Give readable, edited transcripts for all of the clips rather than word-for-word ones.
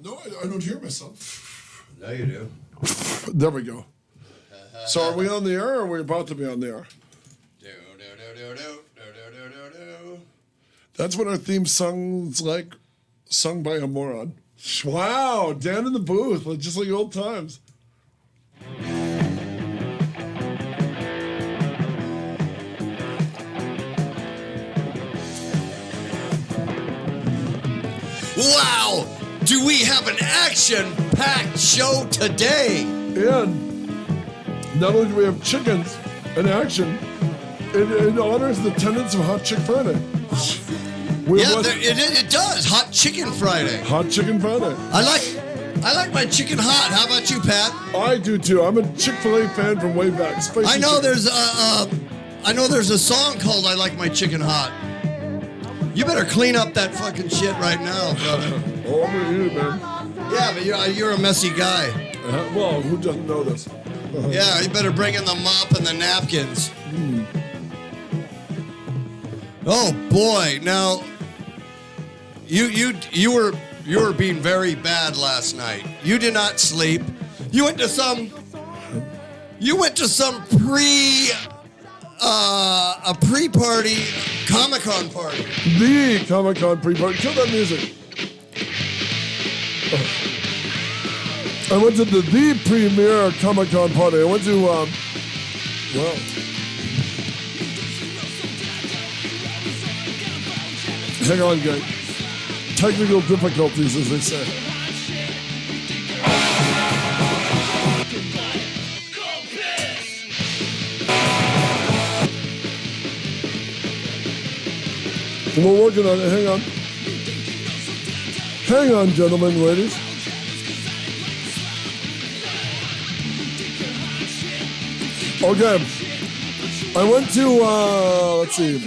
No, I don't hear myself. No, you do. There we go. So are we on the air or are we about to be on the air? That's what our theme song's like, sung by a moron. Wow, down in the booth, just like old times. Wow! Do we have an action-packed show today? And not only do we have chickens in action, it honors the tenets of Hot Chick Friday. It does. Hot Chicken Friday. Hot Chicken Friday. I like my chicken hot. How about you, Pat? I do too. I'm a Chick-fil-A fan from way back. Spicy I know chicken. there's a song called "I Like My Chicken Hot." You better clean up that fucking shit right now, brother. Oh, I'm gonna eat it, man. Yeah, but you're a messy guy. Well, who doesn't know this? Yeah, you better bring in the mop and the napkins. Oh boy! Now, you were being very bad last night. You did not sleep. You went to some pre-party Comic-Con party. The Comic-Con pre-party. Kill that music. I went to the premier Comic-Con party. I went to, well, hang on, guys. Technical difficulties, as they say. We're working on it. Hang on. Hang on, gentlemen, ladies. Okay. I went to, let's see.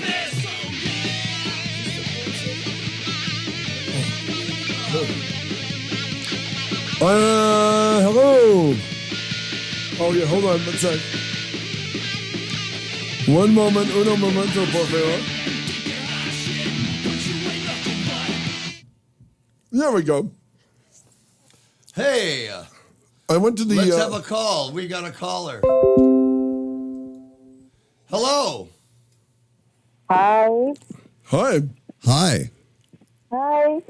Hello. Oh, yeah, hold on. One sec. One moment. Uno momento, por favor. There we go. Hey. I went to the... Let's have a call. We got a caller. Hello. Hi. Hi. Hi. Hi.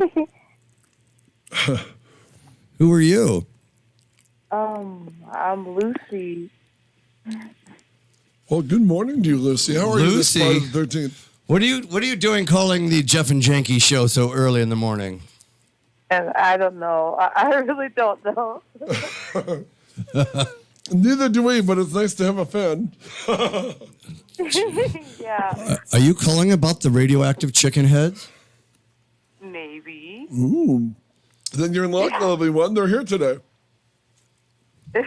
Who are you? I'm Lucy. Well, good morning to you, Lucy. How are you this Friday the 13th? What are you doing calling the Jeff and Janki show so early in the morning? And I don't know. I really don't know. Neither do we, but it's nice to have a fan. Yeah. Are you calling about the radioactive chicken heads? Maybe. Ooh. Then you're in luck, lovely one. They're here today. I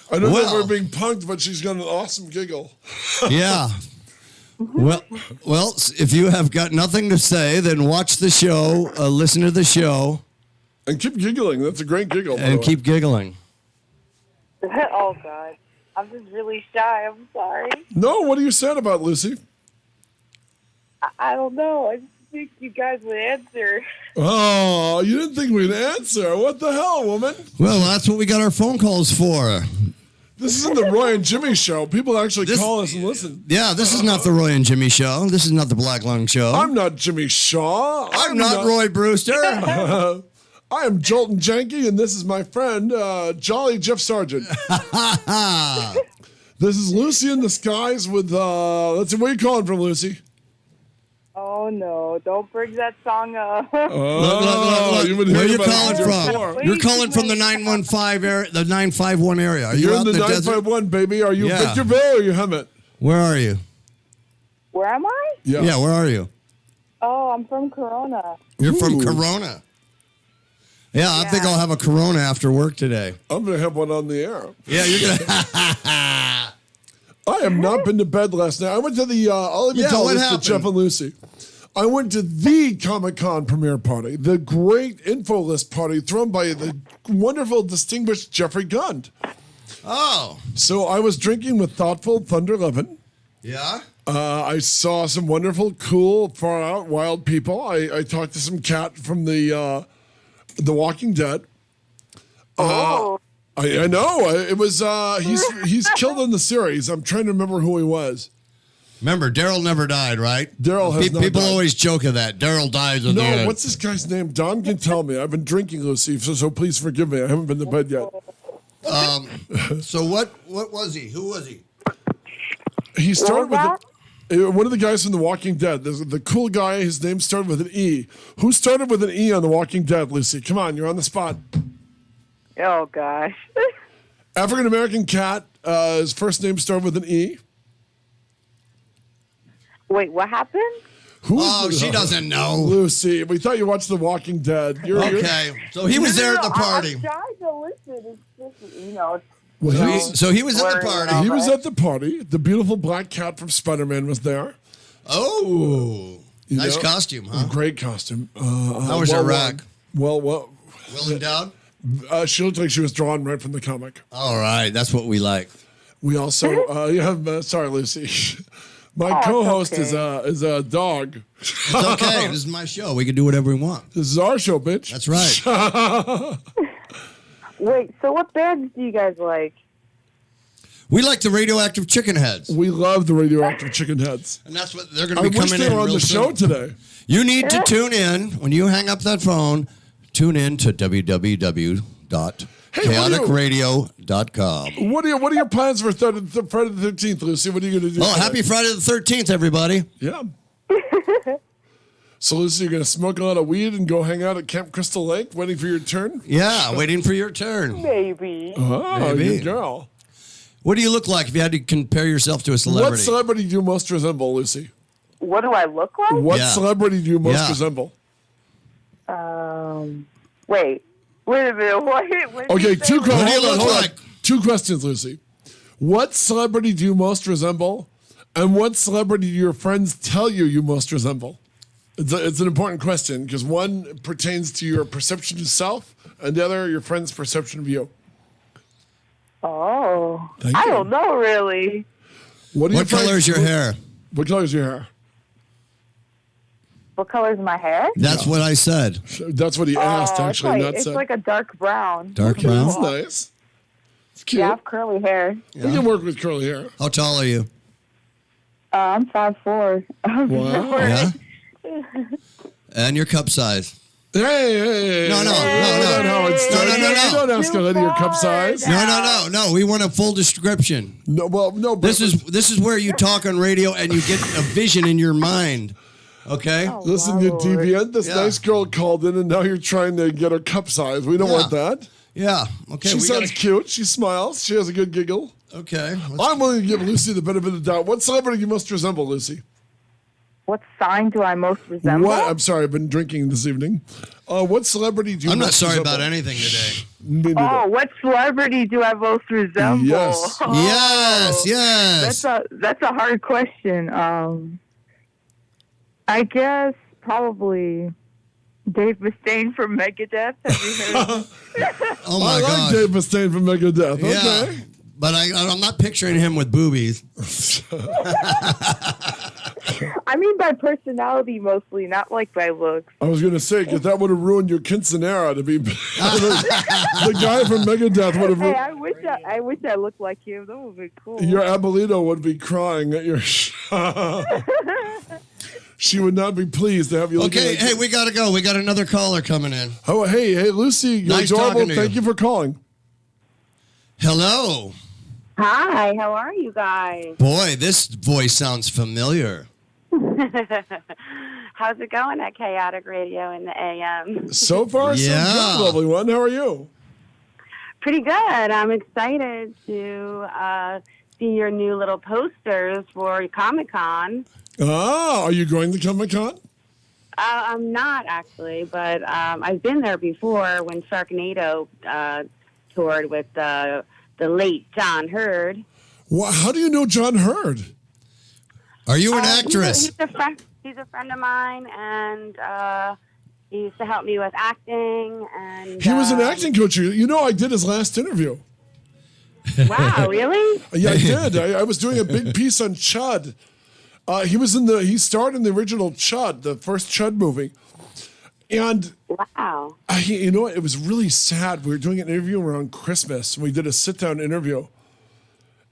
don't know if we're being punked, but she's got an awesome giggle. Yeah. Well, if you have got nothing to say, then watch the show, listen to the show. And keep giggling. That's a great giggle. And keep giggling. Oh, God. I'm just really shy. I'm sorry. No, what are you sad about, Lucy? I don't know. I just think you guys would answer. Oh, you didn't think we'd answer. What the hell, woman? Well, that's what we got our phone calls for. This isn't the Roy and Jimmy show. People actually call us and listen. Yeah, this is not the Roy and Jimmy show. This is not the Black Lung show. I'm not Jimmy Shaw. I'm not Roy Brewster. I am Jolton Janki, and this is my friend, Jolly Jeff Sargent. This is Lucy in the Skies with, let's see, where are you calling from, Lucy? Oh, no. Don't bring that song up. Oh, look. Where are you calling from? You're calling from the 915 area, the 951 area. Are you You're out in the 951, baby. Are you Victorville or are you Hemet? Where are you? Where am I? Yeah, where are you? Oh, I'm from Corona. You're from Corona. Yeah, I think I'll have a Corona after work today. I'm going to have one on the air. Yeah, you're going to. I have not been to bed last night. I went to the, I'll even tell this to Jeff and Lucy. I went to the Comic-Con premiere party, the great info list party thrown by the wonderful, distinguished Jeffrey Gund. Oh. So I was drinking with thoughtful Thunder Levin. Yeah? I saw some wonderful, cool, far out, wild people. I talked to some cat from the Walking Dead. Oh. I know. It was he's killed in the series. I'm trying to remember who he was. Remember, Daryl never died, right? Daryl has not People died. always joke of that. Daryl dies at the end. No, what's this guy's name? Don can tell me. I've been drinking, Lucy, so please forgive me. I haven't been to bed yet. So what was he? Who was he? He started What with one of the guys from The Walking Dead. The cool guy, his name started with an E. Who started with an E on The Walking Dead, Lucy? Come on, you're on the spot. Oh, gosh. African-American cat, his first name started with an E. Wait, what happened? She doesn't know. Lucy, we thought you watched The Walking Dead. Okay, so he was there at the party. I'm trying to listen. It's just, So he was at the party. He was at the party. The beautiful black cat from Spider-Man was there. Oh, nice costume, huh? Great costume. How was your rack? Well endowed? she looked like she was drawn right from the comic. All right, that's what we like. We also, sorry, Lucy. My co-host is a dog. It's okay. This is my show. We can do whatever we want. This is our show, bitch. That's right. Wait, so what bands do you guys like? We like the radioactive chicken heads. We love the radioactive chicken heads. And that's what they're going to be I wish coming they in were on real the show soon. today. You need to tune in. When you hang up that phone, tune in to www.chaoticradio.com. What are your plans for Friday the 13th, Lucy? What are you going to do? Oh, happy Friday the 13th, everybody. Yeah. So, Lucy, you're going to smoke a lot of weed and go hang out at Camp Crystal Lake waiting for your turn? Yeah, waiting for your turn. Maybe. Oh, Maybe. good girl. What do you look like if you had to compare yourself to a celebrity? What celebrity do you most resemble, Lucy? What do I look like? What Yeah. celebrity do you most Yeah. resemble? Wait a minute. What did Okay, you say? What do you look like? Two questions, Lucy. What celebrity do you most resemble? And what celebrity do your friends tell you most resemble? It's an important question because one pertains to your perception of self and the other your friend's perception of you. Oh, Thank I you. don't know really. What color is your hair? What color is your hair? What color is my hair? That's what I said. That's what he asked, actually, not it's said. like a dark brown. Dark brown? That's nice. It's cute. Yeah, I have curly hair. We can work with curly hair. How tall are you? I'm 5'4". Wow. Yeah. And your cup size? Hey. No. You don't ask a lady your cup size. No. We want a full description. No, but This is where you talk on radio and you get a vision in your mind. Okay? Listen, you deviant. This Yeah. nice girl called in, and now you're trying to get her cup size. We don't want that. Yeah. Okay. She sounds cute. She smiles. She has a good giggle. Okay. I'm willing to give Lucy the benefit of the doubt. What celebrity do you most resemble, Lucy? What sign do I most resemble? What? I'm sorry, I've been drinking this evening. What celebrity do you I'm not most sorry resemble? about anything today. Me neither. Oh, what celebrity do I most resemble? Yes. Oh, Yes. That's a hard question. I guess probably Dave Mustaine from Megadeth. Have you heard of him? Oh my I like gosh. Dave Mustaine from Megadeth. Yeah. Okay. But I'm not picturing him with boobies. I mean by personality mostly, not like by looks. I was going to say, because that would have ruined your quinceanera to be... the guy from Megadeth would have... Hey, I wish I looked like him. That would be cool. Your Abuelito would be crying at your... She would not be pleased to have you looking Okay, like... hey, we got to go. We got another caller coming in. Oh, hey, Lucy, you're Nice adorable. talking to Thank you. you for calling. Hello. Hi, how are you guys? Boy, this voice sounds familiar. How's it going at Chaotic Radio in the AM? So far, so Yeah. good, lovely one. How are you? Pretty good. I'm excited to see your new little posters for Comic-Con. Ah, are you going to Comic-Con? I'm not actually, but I've been there before when Sharknado toured with the late John Hurd. Well, how do you know John Hurd? Are you an actress? He's a friend of mine, and he used to help me with acting. And He was an acting coach. You know, I did his last interview. Wow, really? Yeah, I did. I was doing a big piece on Chud. He starred in the original Chud, the first Chud movie. And wow, you know what? It was really sad. We were doing an interview around Christmas. We did a sit-down interview.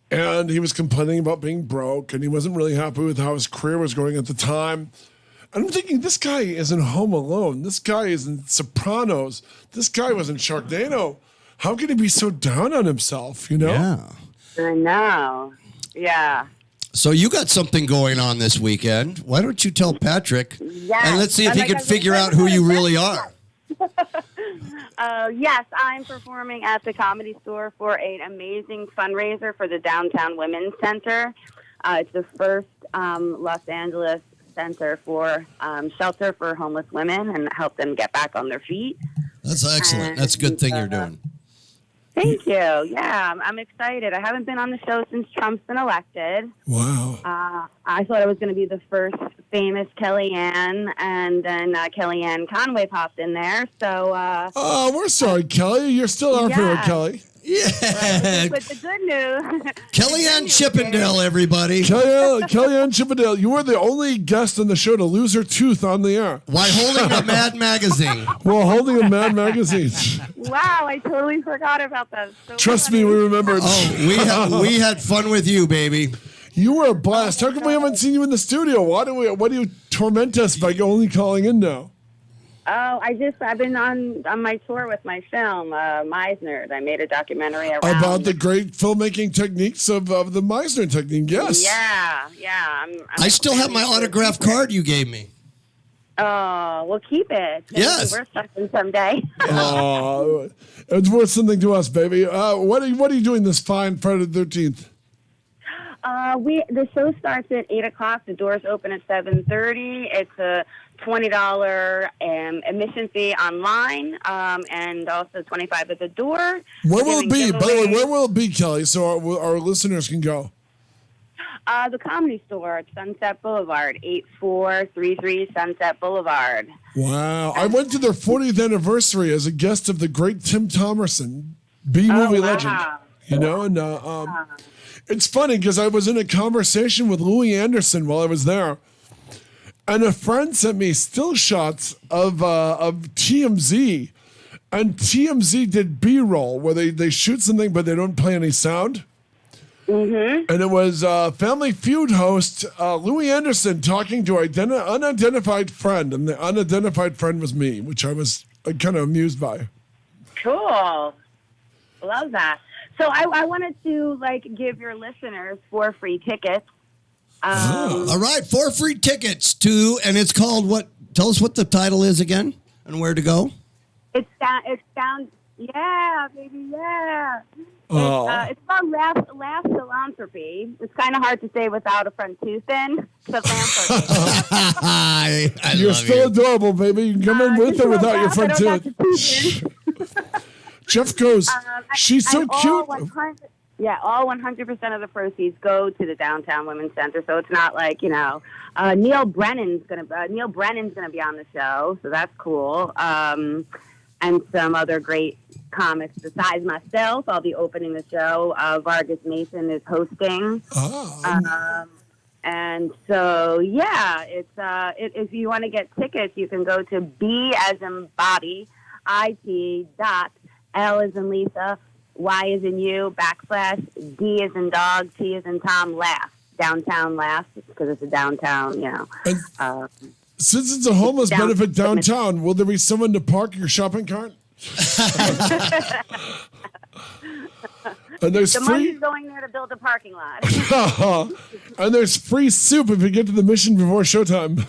And he was complaining about being broke, and he wasn't really happy with how his career was going at the time. And I'm thinking, this guy is in Home Alone. This guy is in Sopranos. This guy was in Sharknado. How can he be so down on himself, you know? Yeah. I know. Yeah. So you got something going on this weekend. Why don't you tell Patrick? Yes. And let's see if he can figure out who you really are. Yes, I'm performing at the Comedy Store for an amazing fundraiser for the Downtown Women's Center. It's the first Los Angeles center for shelter for homeless women and help them get back on their feet. That's excellent. And, that's a good thing you're doing. Thank you. Yeah, I'm excited. I haven't been on the show since Trump's been elected. Wow. I thought I was going to be the first famous Kellyanne, and then Kellyanne Conway popped in there. So. We're sorry, Kelly. You're still our favorite Kelly. Yeah. With the good news. Kellyanne Chippendale, everybody. Kellyanne Chippendale. You were the only guest on the show to lose her tooth on the air. While holding a Mad magazine. While holding a Mad magazine. Wow, I totally forgot about that. So Trust funny. me, we remembered. Oh, we had fun with you, baby. You were a blast. How come we haven't seen you in the studio? Why do you torment us by only calling in now? Oh, I've been on my tour with my film, Meisner. I made a documentary about the great filmmaking techniques of the Meisner technique. Yes. Yeah. I still have my autographed card you gave me. Oh, we'll keep it. Yes. We're something someday. Oh, it's worth something to us, baby. What are you doing this fine Friday the 13th? The show starts at 8:00. The doors open at 7:30. It's a $20 admission fee online, and also $25 at the door. Where will it be? By the way, where will it be, Kelly? So our listeners can go. The Comedy Store at Sunset Boulevard, 8433 Sunset Boulevard. Wow. I went to their 40th anniversary as a guest of the great Tim Thomerson, B-movie legend. You know, and it's funny because I was in a conversation with Louis Anderson while I was there, and a friend sent me still shots of TMZ, and TMZ did B-roll where they shoot something but they don't play any sound. Mm-hmm. And it was Family Feud host Louis Anderson talking to unidentified friend, and the unidentified friend was me, which I was kind of amused by. Cool. Love that. So I wanted to give your listeners 4 free tickets. All right, 4 free tickets and it's called what? Tell us what the title is again and where to go. It's down. Yeah, baby, yeah. It's called Laugh Philanthropy. It's kind of hard to say without a front tooth in. Philanthropy. You're still adorable, baby. You can come in with or without your front tooth. Jeff goes, she's so cute. All 100% of the proceeds go to the Downtown Women's Center. So it's not like, Neil Brennan's gonna be on the show, so that's cool. And some other great comics besides myself. I'll be opening the show. Vargas Mason is hosting. And so, it's if you want to get tickets, you can go to B as in Bobby, IT.L as in Lisa, Y as in you, / D as in dog, T as in Tom, Laugh. Downtown Laugh, because it's a downtown, Since it's a homeless benefit downtown, will there be someone to park your shopping cart? And there's the free money's going there to build a parking lot. And there's free soup if you get to the Mission before showtime.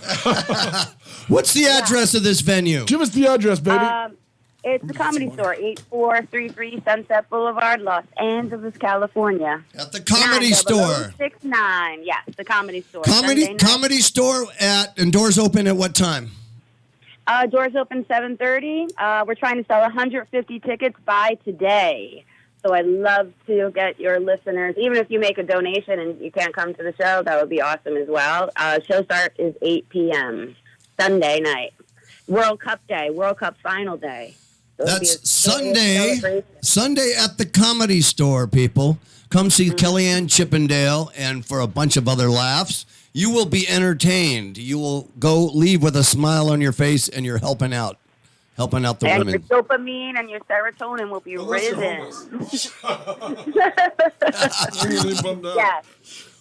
What's the address of this venue? Give us the address, baby. It's the Comedy Store, 8433 Sunset Boulevard, Los Angeles, California. At the Comedy Store. 69. Yes, the Comedy Store. Comedy Store and doors open at what time? Doors open 7:30. We're trying to sell 150 tickets by today. So I'd love to get your listeners, even if you make a donation and you can't come to the show, that would be awesome as well. Show start is 8 p.m. Sunday night. World Cup day, World Cup final day. So That's Sunday at the Comedy Store, people. Come see Kellyanne Chippendale, and for a bunch of other laughs. You will be entertained. You will leave with a smile on your face, and you're helping out the and women. your dopamine and your serotonin will be risen. Yes.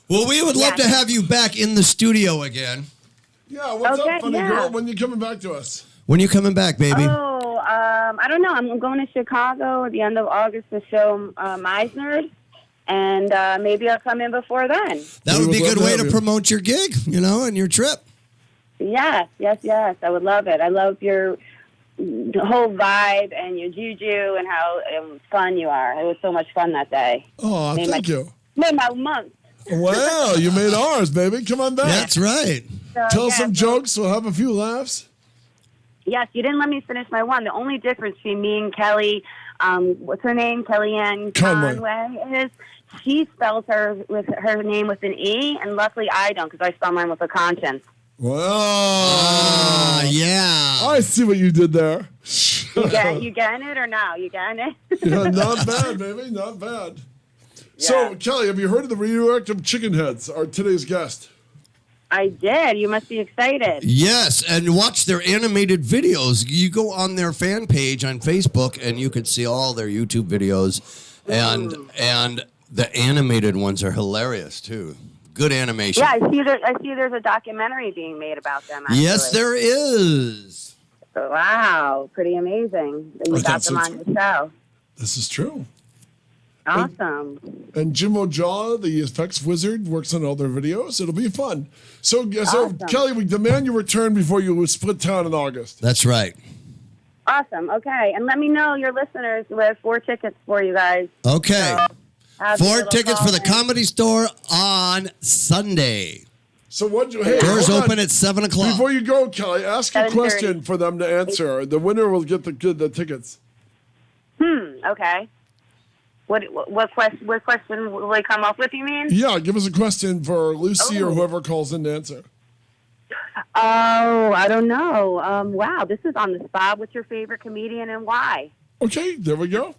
Well, we would love to have you back in the studio again. Yeah, what's up, funny girl? When you coming back to us? When you coming back, baby? Oh, I don't know. I'm going to Chicago at the end of August to show Meisner's. And maybe I'll come in before then. That would be a good way to promote your gig, and your trip. Yes. I would love it. I love your whole vibe and your juju and how fun you are. It was so much fun that day. Oh, thank you. Made my month. Wow, you made ours, baby. Come on back. That's right. Tell some jokes. We'll have a few laughs. Yes, you didn't let me finish my one. The only difference between me and Kelly, what's her name? Kellyanne Conway is she spells her name with an E, and luckily I don't because I spell mine with a conscience. Wow. Yeah. I see what you did there. You getting it or no? You getting it? Yeah, not bad, baby. Not bad. Yeah. So, Kelly, have you heard of the Radioactive Chicken Heads, our today's guest? I did. You must be excited. Yes, and watch their animated videos. You go on their fan page on Facebook, and you can see all their YouTube videos, and the animated ones are hilarious too. Good animation. Yeah, I see. There's a documentary being made about them. Actually. Yes, there is. Wow, pretty amazing that you got them on your show. This is true. Awesome. And Jim O'Jaw, the effects wizard, works on all their videos. It'll be fun. So Kelly, we demand you return before you split town in August. That's right. Awesome. Okay, and let me know your listeners. We have 4 tickets for you guys. Okay. So 4 tickets for the Comedy Store on Sunday. So doors open at 7:00. Before you go, Kelly, ask a question for them to answer. The winner will get the tickets. Okay. What question will they come up with, you mean? Yeah, give us a question for Lucy or whoever calls in to answer. Oh, I don't know. Wow, this is on the spot. What's your favorite comedian and why? Okay, there we go.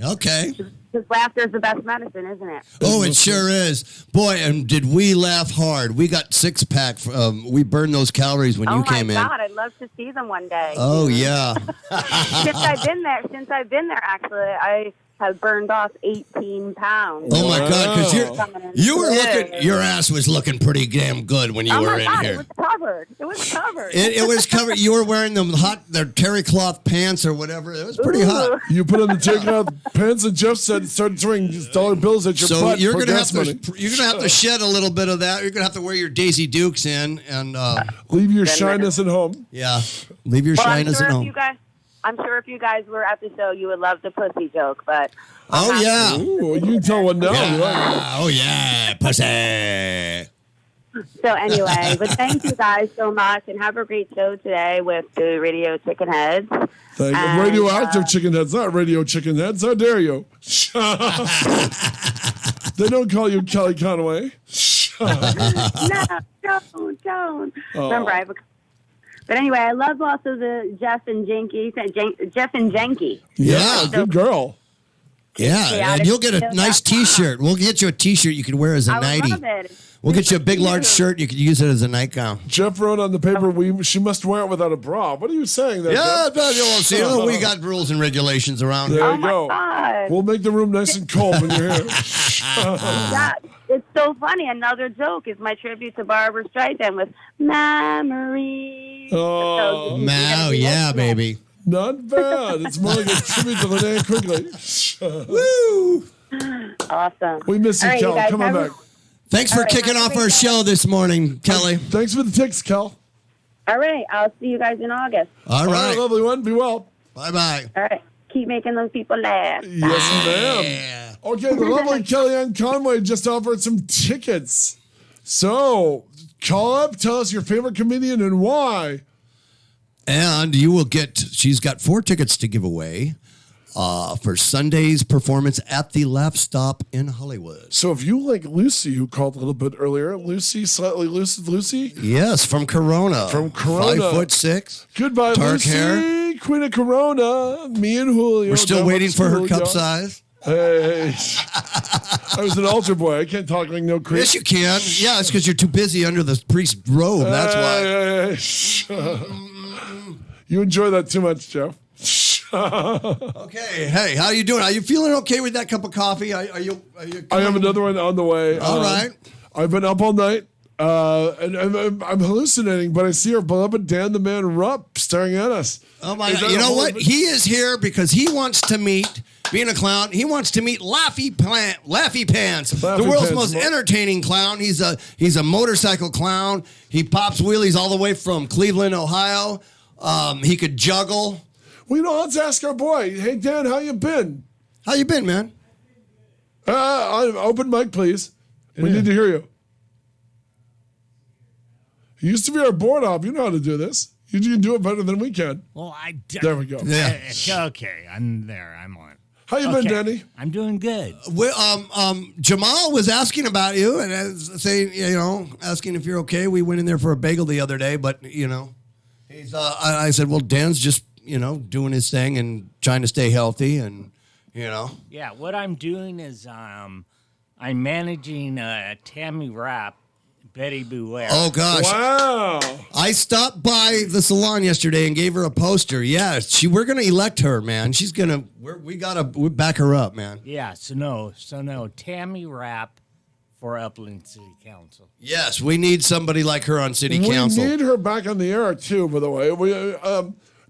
Okay. Because laughter is the best medicine, isn't it? Oh, it sure is. Boy, and did we laugh hard. We got 6-pack. We burned those calories when you came in. Oh, my God. I'd love to see them one day. Oh, yeah. Since I've been there, actually, I have burned off 18 pounds. Oh, my God, because you were looking, your ass was looking pretty damn good when you were in here. It was covered. It was covered. You were wearing their terry cloth pants or whatever. It was pretty hot. You put on the terry cloth pants, and Jeff started throwing dollar bills at your butt. So you're gonna have to shed a little bit of that. You're gonna have to wear your Daisy Dukes in and leave your shyness at home. Yeah, leave your shyness at home. I'm sure if you guys were at the show, you would love the pussy joke, but... Ooh, you can tell one now. Yeah. Oh, yeah, pussy. So anyway, but thank you guys so much, and have a great show today with the Radio Chicken Heads. Thank you. Radioactive Chicken Heads, not Radio Chicken Heads. How dare you? They don't call you Kelly Conway. No, don't. Oh. Remember, But anyway, I love also the Jeff and Janki. Jeff and Janki. Yeah, good girl. Yeah, and you'll get a nice T-shirt. We'll get you a T-shirt you can wear as a nightie. I love it. We'll get you a big, large shirt. You can use it as a nightgown. Jeff wrote on the paper, she must wear it without a bra. What are you saying there, Jeff? You won't see. We got rules and regulations around here. There you go. God. We'll make the room nice and cold when you're here. Yeah, it's so funny. Another joke is my tribute to Barbara Streisand with Memories. Oh, yeah, baby. Not bad. It's more like a tribute to Linnea Quigley. Woo! Awesome. We miss you, Kel. Come on back. Thanks for kicking off our show this morning, Kelly. Thanks for the tics, Kel. All right. I'll see you guys in August. All right. Lovely one. Be well. Bye-bye. All right. Keep making those people laugh. Yes, ma'am. Yeah. Okay, the lovely Kellyanne Conway just offered some tickets. So, call up, tell us your favorite comedian and why. And you will she's got 4 tickets to give away for Sunday's performance at the Laugh Stop in Hollywood. So if you like Lucy, who called a little bit earlier, Slightly Lucid Lucy? Yes, from Corona. 5'6". Goodbye, dark Lucy. Hair. Queen of Corona. Me and Julio. We're still waiting for her cup size. Hey. I was an altar boy. I can't talk like no creep. Yes, you can. Yeah, it's because you're too busy under the priest's robe. That's why. You enjoy that too much, Jeff. Okay. Hey, how you doing? Are you feeling okay with that cup of coffee? Are you I have another one on the way. All right. I've been up all night, and I'm hallucinating, but I see our beloved Dan the Man Rupp staring at us. Oh, my God. You know what? He is here because he wants to meet, being a clown, he wants to meet Laffy Pants, the world's most entertaining clown. He's a motorcycle clown. He pops wheelies all the way from Cleveland, Ohio. He could juggle. Well, let's ask our boy. Hey, Dan, how you been? How you been, man? Open mic, please. We need to hear you. You used to be our board op. You know how to do this. You can do it better than we can. Well, there we go. Yeah. Okay, I'm there. I'm on. How you been, Danny? I'm doing good. Jamal was asking about you and saying, asking if you're okay. We went in there for a bagel the other day, but he's. I said, well, Dan's just doing his thing and trying to stay healthy, and Yeah, what I'm doing is I'm managing Tammy Rapp, Betty Boulay. Oh gosh! Wow! I stopped by the salon yesterday and gave her a poster. Yeah, we're gonna elect her, man. She's gonna. We gotta back her up, man. Yeah. So no. Tammy Rapp for Upland City Council. Yes, we need somebody like her on City Council. We need her back on the air too. By the way,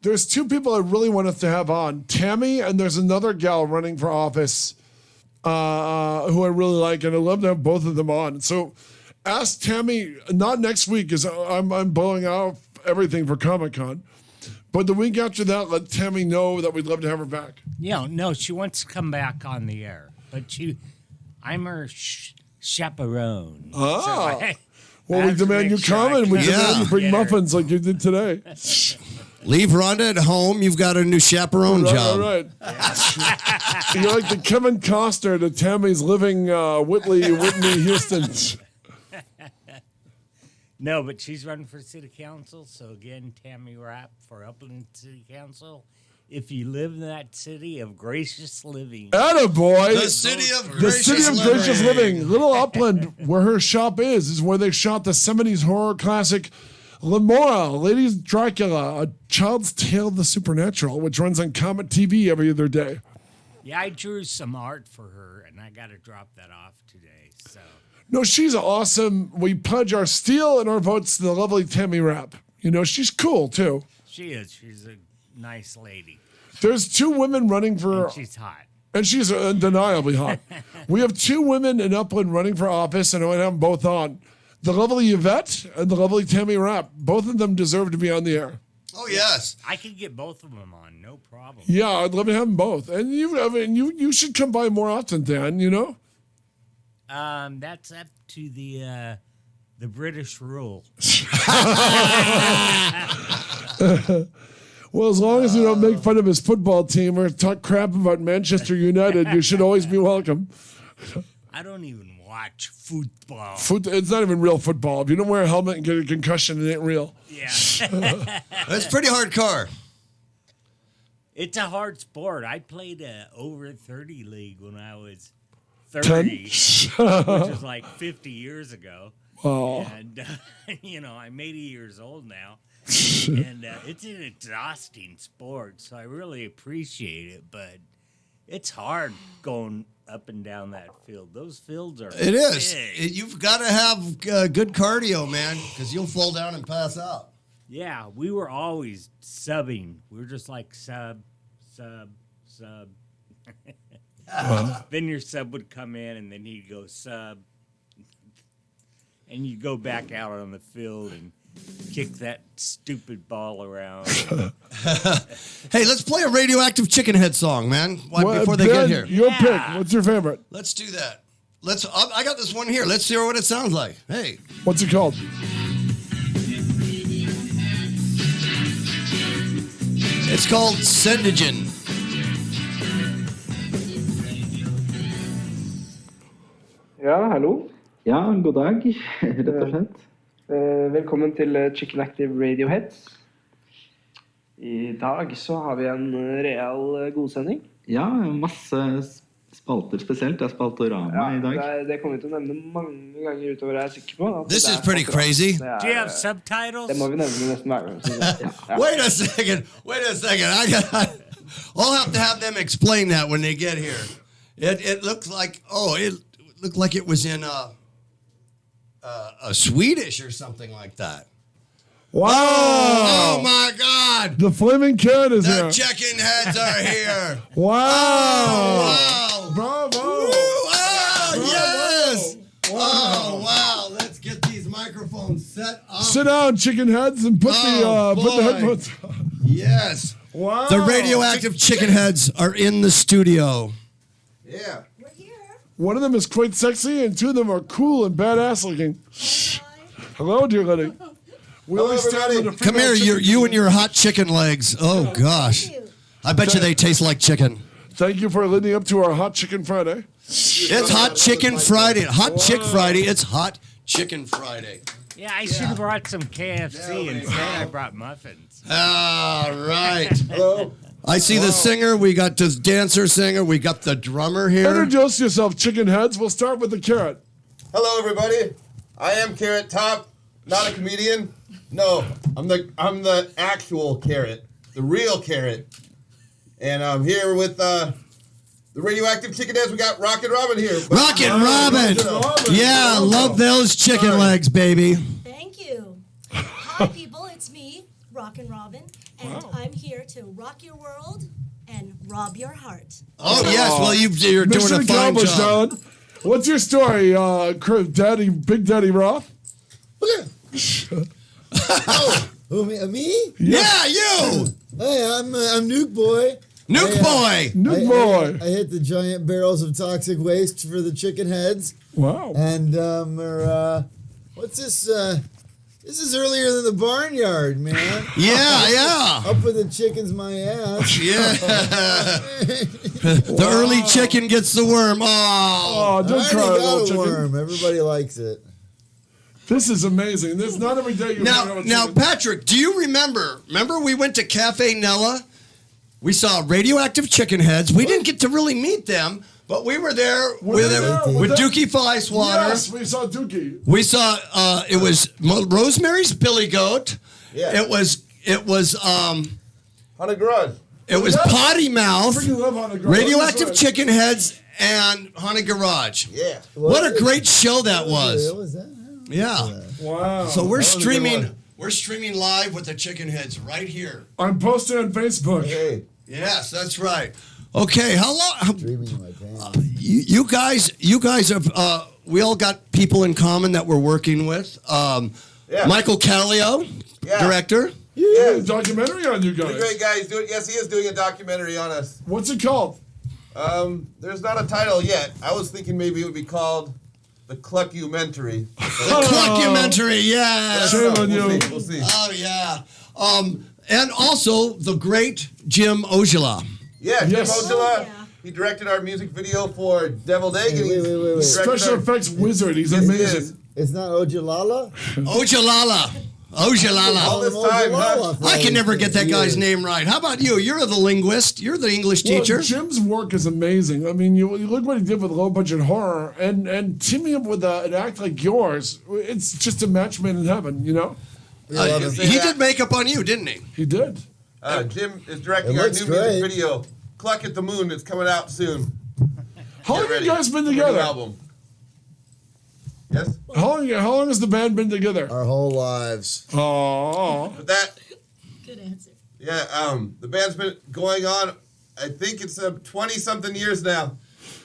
there's two people I really want us to have on: Tammy, and there's another gal running for office who I really like, and I'd love to have both of them on. So. Ask Tammy, not next week, because I'm blowing out everything for Comic-Con. But the week after that, let Tammy know that we'd love to have her back. Yeah, no, she wants to come back on the air. But I'm her chaperone. Ah. So we demand you come and we demand you bring muffins like you did today. Leave Rhonda at home. You've got a new chaperone job. Right. Yeah. You're like the Kevin Costner to Tammy's living Whitney Houston. No, but she's running for city council. So again, Tammy Rapp for Upland City Council. If you live in that city of gracious living. Attaboy. The city of gracious living. Little Upland, where her shop is where they shot the 70s horror classic Lemora, Ladies Dracula, A Child's Tale of the Supernatural, which runs on Comet TV every other day. Yeah, I drew some art for her, and I got to drop that off today. So. No, she's awesome. We pledge our steel and our votes to the lovely Tammy Rapp. she's cool, too. She is. She's a nice lady. There's two women running for... And she's hot. And she's undeniably hot. We have two women in Upland running for office, and I want to have them both on. The lovely Yvette and the lovely Tammy Rapp. Both of them deserve to be on the air. Oh, yes. I could get both of them on, no problem. Yeah, I'd love to have them both. And you should come by more often, Dan, That's up to the British rule. Well, as long as you don't make fun of his football team or talk crap about Manchester United, you should always be welcome. I don't even watch football. It's not even real football. If you don't wear a helmet and get a concussion, it ain't real. Yeah. It's pretty hardcore. It's a hard sport. I played a over 30 league when I was 30, which is like 50 years ago. Oh. And, I'm 80 years old now. And it's an exhausting sport, so I really appreciate it. But it's hard going up and down that field. Those fields are It is. You've got to have good cardio, man, because you'll fall down and pass out. Yeah, we were always subbing. We were just like sub. Then your sub would come in, and then he'd go sub. And you'd go back out on the field and kick that stupid ball around. Hey, let's play a Radioactive Chicken Head song, man, before they get here. Your pick. What's your favorite? Let's do that. I got this one here. Let's hear what it sounds like. Hey. What's it called? It's called Sendigen. Ja, hallo. Ja, god dag, rett og slett. Velkommen til Chicken Active Radiohead. I dag så har vi en real godsending. Ja, masse spalter, spesielt det er spaltorama I dag. Det kommer vi til å nevne mange ganger utover, jeg sikker på. This is pretty crazy. Do you have subtitles? Det må vi nevne nesten hver gang. Wait a second. I'll have to have them explain that when they get here. It looked like it was in a Swedish or something like that. Wow! Oh my God! The flaming carrot is here. The chicken heads are here. Wow! Oh, wow! Bravo! Oh, Bravo. yes! Wow. Oh wow! Let's get these microphones set up. Sit down, chicken heads, and put the headphones on. Yes. Wow! The radioactive chicken heads are in the studio. Yeah. We're here. One of them is quite sexy, and two of them are cool and badass looking. Hello, dear lady. We always stand with a Come here, you and your hot chicken legs. Oh gosh, I bet you they taste like chicken. Thank you for leading up to our Hot Chicken Friday. It's Hot Chicken Friday. Hot Chick Friday. It's Hot Chicken Friday. Yeah, I should have brought some KFC instead. I brought muffins. All right. Hello. I see the singer. We got the dancer singer. We got the drummer here. Introduce yourself, chicken heads. We'll start with the carrot. Hello, everybody. I am Carrot Top, not a comedian. No, I'm the actual carrot, the real carrot, and I'm here with the radioactive chicken heads. We got Rockin' Robin here. Rockin' Robin. Yeah, love those chicken legs, baby. Thank you. Hi, people. It's me, Rockin' Robin, and I'm here to rock your world and rob your heart. Oh yes, well you're doing Mission a fine accomplished, job. darling. What's your story, Big Daddy Roth? Oh, me? Yeah, you. Hey, I'm Nuke Boy. Nuke Boy. Nuke Boy. I hit the giant barrels of toxic waste for the chicken heads. Wow. And what's this? This is earlier than the barnyard, man. Yeah. Up with the chickens, my ass. Yeah. The early chicken gets the worm. Oh, don't I cry, already little got a chicken. worm. Everybody likes it. This is amazing. This not every day you Now, Patrick, do you remember? Remember we went to Cafe Nella? We saw radioactive chicken heads. We didn't get to really meet them, but we were there with Dookie Fleischwater. Yes, we saw Dookie. We saw it was Rosemary's Billy Goat. Yeah. It was Haunted Garage. It was Potty Mouth, Freaking love Haunted Garage. Radioactive That's right. Chicken Heads, and Haunted Garage. Yeah. What a great show that was. What was that? Yeah. Wow. So we're That was a good streaming. one. We're streaming live with the Chicken Heads right here. I'm posting on Facebook. Hey. Yes, that's right. Okay, how long? Dreaming in my pants. You guys have. We all got people in common that we're working with. Yeah. Michael Callio, director. Yeah, documentary on you The guys. great guy. Yes, he is doing a documentary on us. What's it called? There's not a title yet. I was thinking maybe it would be called The Cluckumentary. The Cluckumentary, yes. Shame on you. We'll see. Oh yeah. And also the great Jim Ojala. Yeah, Jim Yes. Ojala. Oh, yeah. He directed our music video for Deviled Egg. and Wait. he directed Special our- effects wizard. He's Yes, he amazing. is. It's not Ojalala? Ojalala. All Ojalala. this time, huh? I can never get that guy's name right. How about you? You're the linguist. You're the English teacher. Well, Jim's work is amazing. I mean, you look what he did with low budget horror, and teaming up with an act like yours, it's just a match made in heaven. You know, He did makeup on you, didn't he? he did. Jim is directing It our looks new great. music video, Cluck at the Moon. It's coming out soon. How long Get have you ready guys been for a new together? album. Yes? How long has the band been together? Our whole lives. Oh, But that, Good answer. yeah, the band's been going on, I think it's 20-something years now.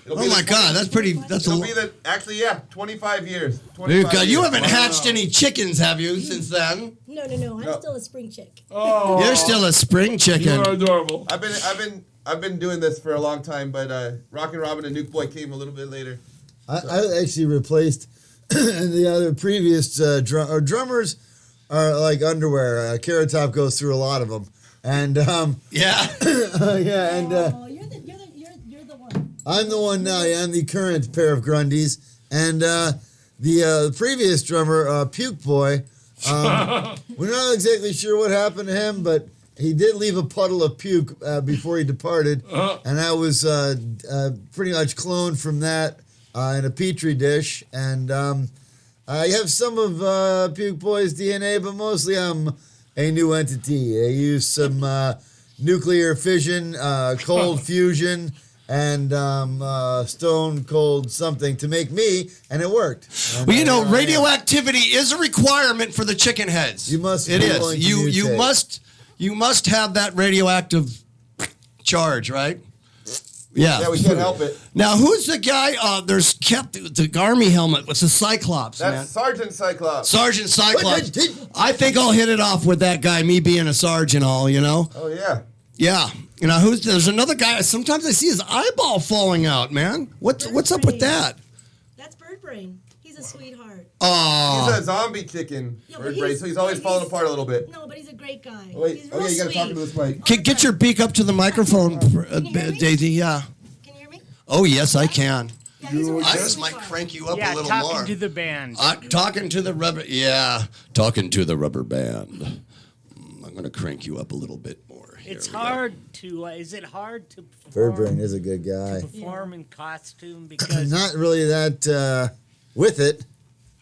It'll Oh be my the God, that's pretty. That's a. It'll be the, actually, yeah, 25 years. 25 You years. haven't hatched any chickens, have you, since then? No. I'm still a spring chick. oh, You're still a spring you chicken. are adorable. I've been doing this for a long time, but Rockin' Robin and Nuke Boy came a little bit later. I actually replaced the other previous drummers are like underwear. Carrot Top goes through a lot of them, and Yeah. yeah, and You're the one. I'm the one now. Yeah, I'm the current pair of Grundies, and the previous drummer, Puke Boy. We're not exactly sure what happened to him, but he did leave a puddle of puke before he departed, and I was pretty much cloned from that in a petri dish. And I have some of Puke Boy's DNA, but mostly I'm a new entity. I use some nuclear fission, cold fusion, and stone cold something to make me, and it worked. And well, you know, radioactivity is a requirement for the chicken heads. You must. It is. You must have that radioactive charge, right? Yeah. Yeah, we can't help it. Now, who's the guy? There's kept the army helmet. What's the Cyclops? That's man? Sergeant Cyclops. Sergeant Cyclops. I think I'll hit it off with that guy. Me being a sergeant, all you know. Oh yeah. Yeah. You know, there's another guy. Sometimes I see his eyeball falling out, man. What's up with that? That's Bird Brain. He's a sweetheart. Oh. He's a zombie chicken, Bird Brain, so he's always falling apart a little bit. No, but he's a great guy. Oh, wait, He's yeah, real you gotta talk sweet. into this mic. Get your beak up to the microphone, Daisy. Yeah. Can you hear me? Oh, yes, I can. Yeah, he's a real I just sweetheart. might crank you up a Yeah, little talking more. to the band. Talking to the rubber. Yeah, talking to the rubber band. I'm gonna crank you up a little bit more. It's hard to. Is it hard to Bird perform, Brain is a good guy. perform in costume because Not really that with it,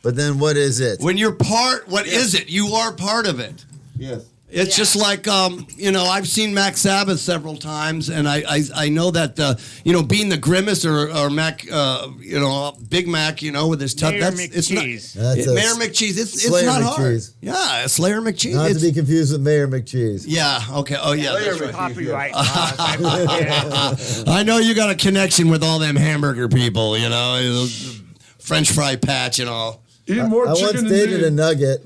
but then what is it? When you're what is it? You are part of it. Yes. It's just like, you know, I've seen Mac Sabbath several times, and I know that, you know, being the Grimace or Mac, you know, Big Mac, you know, with his Mayor that's it's not McCheese. Mayor McCheese. It's Slayer not hard. McCheese. Yeah, Slayer McCheese. Not to It's- be confused with Mayor McCheese. yeah. Okay. Oh yeah. Slayer That's right. McCheese. copyright laws. I forget. I know you got a connection with all them hamburger people, you know, French fry patch and all. Eat more I once chicken dated a than nugget.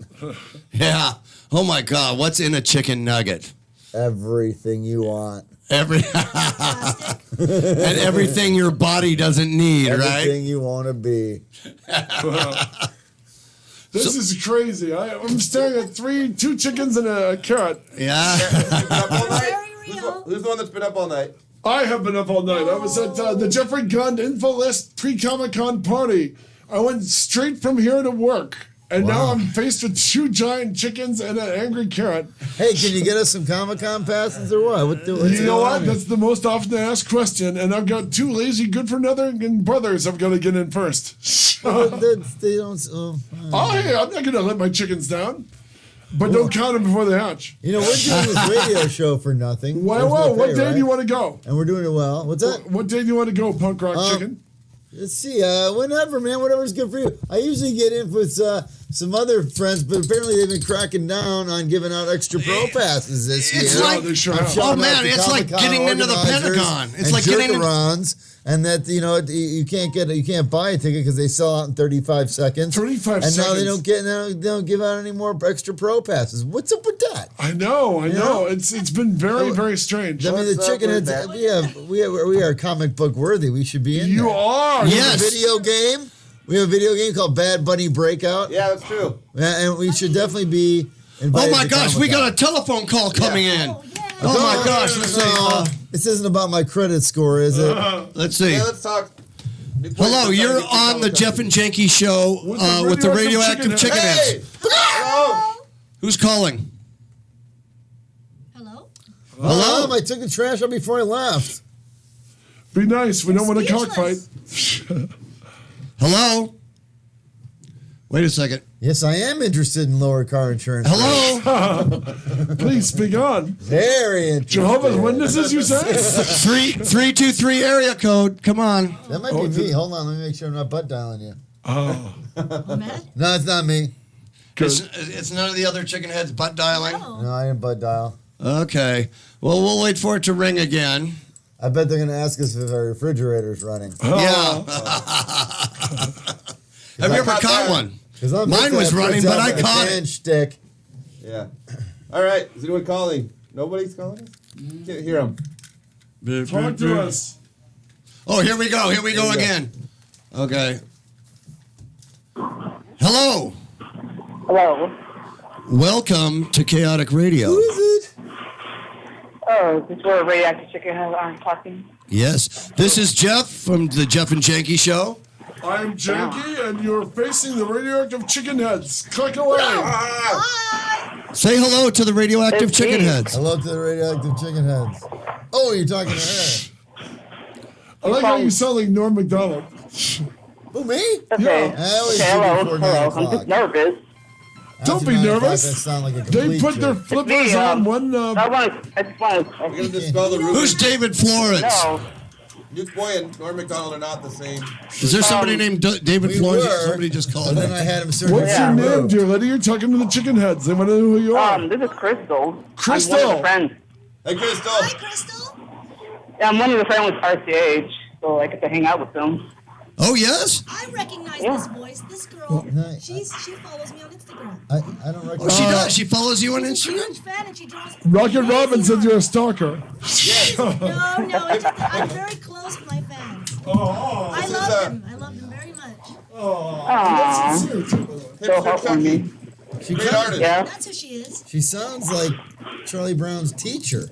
Yeah. Oh my God, what's in a chicken nugget? Everything you want. And everything your body doesn't need, Everything you want to be. This is crazy. I'm staring at two chickens and a carrot. right? Yeah. Who's the one that's been up all night? I have been up all night. I was at the Jeffrey Gunn Info List pre-Comic-Con party. I went straight from here to work. And now I'm faced with 2 giant chickens and an angry carrot. Hey, can you get us some Comic-Con passes or what? You know what? That's the most often asked question. And I've got 2 lazy good-for-nothing brothers I've got to get in first. They don't. Hey, I'm not going to let my chickens down. But don't count them before they hatch. You know, we're doing this radio show for nothing. Well, what day do you want to go? And we're doing it well. What's that? What day do you want to go, Punk Rock Chicken? Let's see. Whenever, man. Whatever's good for you. I usually get in with some other friends, but apparently they've been cracking down on giving out extra pro passes this year. It's like, oh man, it's like getting into the Pentagon. It's like getting into. And that you can't buy a ticket because they sell out in 35 seconds. 35 seconds. And now seconds. they don't give out any more extra pro passes. What's up with that? I know. It's been very, very strange. I mean, the chicken heads. We are comic book worthy. We should be in. You there. are. We have a video game. We have a video game called Bad Bunny Breakout. Yeah, that's true. And we should definitely be invited. Oh my gosh, we got a telephone call coming in. Oh my gosh, let's see. This isn't about my credit score, is it? Let's see. Yeah, let's talk. Hello, you're on the Jeff and Janki show with the Radioactive Chicken Heads. Hello. Who's calling? Hello? Hello? I took the trash out before I left. Be nice. We don't want a cockfight. Hello? Wait a second. Yes, I am interested in lower car insurance. Hello? Please speak on. Very interesting. Jehovah's Witnesses, you say? 323 area code. Come on. That might be me. Hold on, let me make sure I'm not butt dialing you. Oh. Matt? No, it's not me. It's none of the other chicken heads butt dialing? No, I didn't butt dial. Okay. Well, we'll wait for it to ring again. I bet they're going to ask us if our refrigerator's running. Yeah. Have you ever caught one? Mine was running, but I caught it. Stick. Yeah. All right. Is anyone calling? Nobody's calling us? Can't hear them. Talk to us. Oh, here we go. Here we go again. Okay. Hello. Hello. Welcome to Chaotic Radio. Who is it? Oh, is this where Radioactive Chicken are talking? Yes. This is Jeff from the Jeff and Janki Show. I'm Janki, and you're facing the Radioactive Chicken Heads. Click away. Say hello to the radioactive chicken heads. Hello to the radioactive chicken heads. Oh, you're talking to her. I like how you sound like Norm Macdonald. Who, me? Okay. Yeah. I always do Hello. before 9 Hello. I'm o'clock. just nervous. Don't be After 9 o'clock, nervous. That sound like a They complete put their jerk. flippers on one. I just want We're gonna dispel the rumor. Who's David Florence? No. Nuke Boy and Norm Macdonald are not the same. Is there somebody named David we Florence? were, Somebody just called And then him. I had him certain. What's your name, dear lady? You're talking to the chicken heads. They want to know who you are. This is Crystal. Crystal. I'm one of the friends. Hey, Crystal. Hi, Crystal. Yeah, I'm one of the friends with RCH, so I get to hang out with them. Oh, yes? I recognize this voice. This girl, she follows me on Instagram. I don't Oh, recognize. she does. She follows you on She's a Instagram? huge fan, and she draws. Rocket Robin said you're a stalker. No, it's just, I'm very close with my fans. I love them. I love them very much. Aww. So heartwarming. She Great kinda- artist. Yeah. That's who she is. She sounds like Charlie Brown's teacher.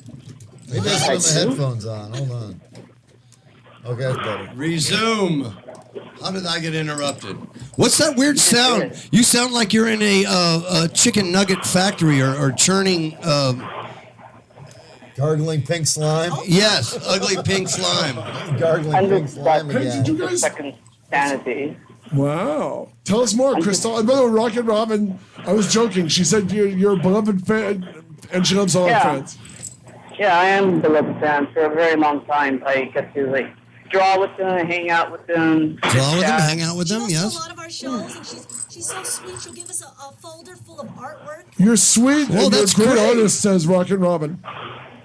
Maybe I should put my headphones on. Hold on. Okay, that's better. Resume. How did I get interrupted? What's that weird sound? You sound like you're in a chicken nugget factory or churning. Gargling pink slime. Yes, ugly pink slime. Gargling pink slime Hey, again. did you guys? Second sanity. Wow. Tell us more, Crystal. And by the way, Rocket Robin, I was joking. She said you're a beloved fan, and she loves all her Yeah. fans. Yeah, I am a beloved fan for a very long time. I get to draw with them, hang out with them. Draw with them, hang out with She them, goes to yes. a lot of our shows, and she's so sweet. She'll give us a folder full of artwork. You're sweet, Well, and you're a that's great great. artist, says Rocket Robin.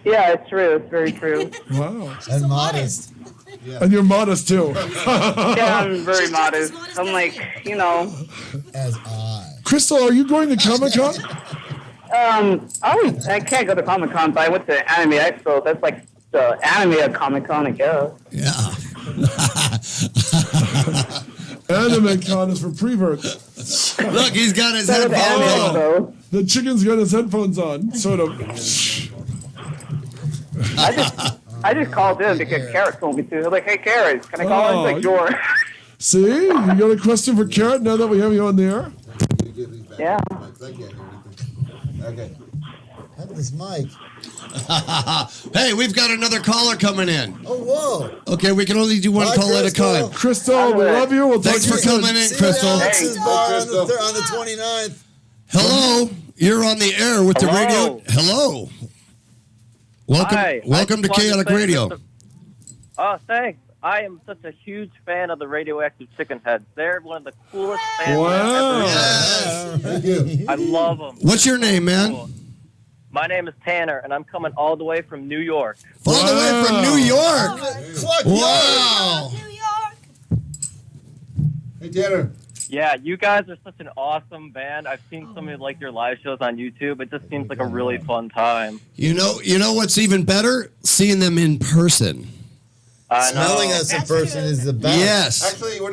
Yeah, it's true. It's very true. Wow. And so modest. And you're modest, too. Yeah, I'm very She's just as modest. modest I'm as like, me. As I. Crystal, are you going to Comic-Con? I can't go to Comic Con, but I went to Anime Expo. That's like the anime at Comic Con, I guess. Yeah. Anime Con is for preverts. Look, he's got his That was Anime headphones on. Expo. The chicken's got his headphones on, sort of. I just called in because Carrot told me to. I was like, hey, Carrot, can I call in? He's like, sure. See? You got a question for Carrot now that we have you on the air? Yeah. I can't hear anything. Okay. Have this mic. Hey, we've got another caller coming in. Oh, whoa. Okay, we can only do one Bye, call at a Crystal. time. Crystal, we love you. We'll Thanks talk for to you soon. coming in, See Crystal. you at Alex's bar Crystal. on the 29th. Hello, you're on the air with the Hello. radio. Hello. Welcome, Hi. welcome to I just wanted Chaotic say Radio. that Oh, thanks. I am such a huge fan of the Radioactive Chicken Heads. They're one of the coolest bands Wow. I've ever Yeah. Thank you. I love them. What's your name, man? My name is Tanner, and I'm coming all the way from New York. All the way from New York. Cluck, Wow. New York. Hey, Tanner. Yeah, you guys are such an awesome band. I've seen some of your live shows on YouTube. It just seems like a really fun time. You know what's even better? Seeing them in person. I know. Smelling us in That's person true. is the best. Yes. Actually, we're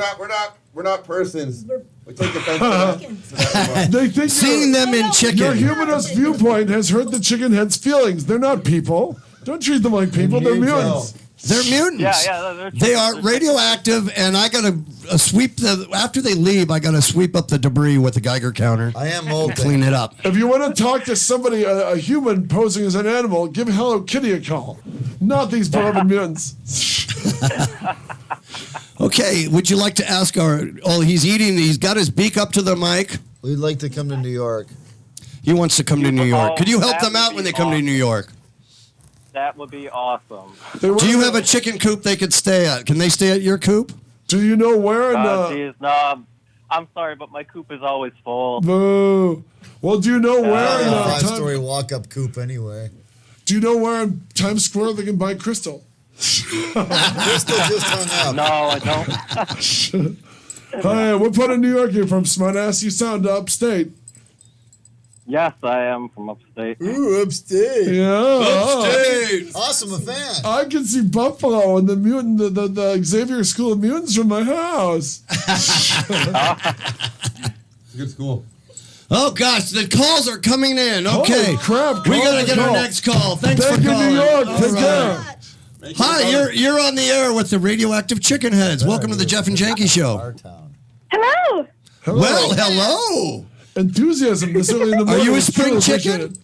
not persons. We take offense Chickens. to that. They think Seeing them in your chicken. humanist viewpoint has hurt the chicken head's feelings. They're not people. Don't treat them like people. They're mutants. They're mutants. Yeah, they're They are radioactive, and I gotta sweep after they leave. I gotta sweep up the debris with the Geiger counter. I am and molting. clean it up. If you want to talk to somebody, a human posing as an animal, give Hello Kitty a call. Not these beloved mutants. Okay, would you like to ask our? Oh, he's eating. He's got his beak up to the mic. We'd like to come to New York. He wants to come to New York. Could you help that them would out be when they come to awesome. New York? That would be awesome. Do you have a chicken coop they could stay at? Can they stay at your coop? Do you know where? Jeez, no, I'm sorry, but my coop is always full. Boo. Well, do you know where? I in, got a Times- five-story walk-up coop anyway. do you know where in Times Square they can buy Crystal? Crystal just hung up. No, I don't. Hi, what part of New York are you from, smartass? You sound upstate. Yes, I am from upstate. Ooh, upstate. Yeah. Upstate. Awesome, a fan. I can see Buffalo and the mutant, the Xavier School of Mutants from my house. Good school. Oh gosh, the calls are coming in. Okay, Holy crap! we call gotta the get our call. next call. Thanks Thank for you, calling. New York. All Take right. care. Hi, you're on the air with the Radioactive Chicken Heads. Welcome to the Jeff and Janky Show. Our town. Hello. Hello. Well, hello. enthusiasm this early in the morning. Are you a is truly spring chicken? appreciated.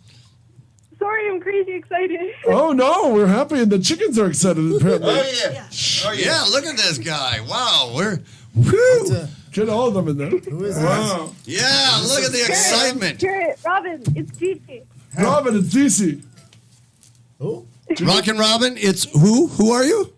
Sorry, I'm crazy excited. Oh no, we're happy and the chickens are excited apparently. Oh yeah. Yeah, look at this guy. Wow, woo. Get all of them in there. Who is Wow. Yeah, look at the excitement. Garrett, Robin, it's Gigi. Robin, it's DC. Who? Rockin' Robin, it's who? Who are you?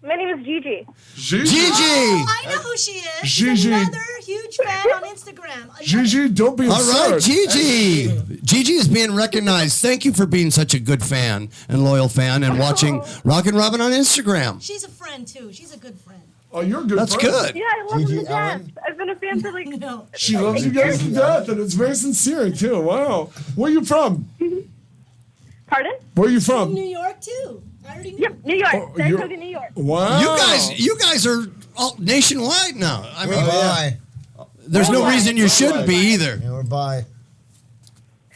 My name is Gigi. Gigi. Oh, I know who she is. She's Gigi. another huge fan on Instagram. Gigi, don't be All absurd. right, Gigi. Gigi is being recognized. Thank you for being such a good fan and loyal fan and watching Rockin' Robin on Instagram. She's a friend too. She's a good friend. Oh, you're a good. That's friend. good. Yeah, I love Gigi him to death. Allen? I've been a fan for like. No. She loves you guys to death, and it's very sincere too. Wow. Where are you from? Pardon? Where are you from? New York too. I already knew. Yep, New York. Oh, Saratoga, New York. Wow. You guys are all nationwide now. I mean, We're by. there's no reason you shouldn't be either. Yeah, we're by.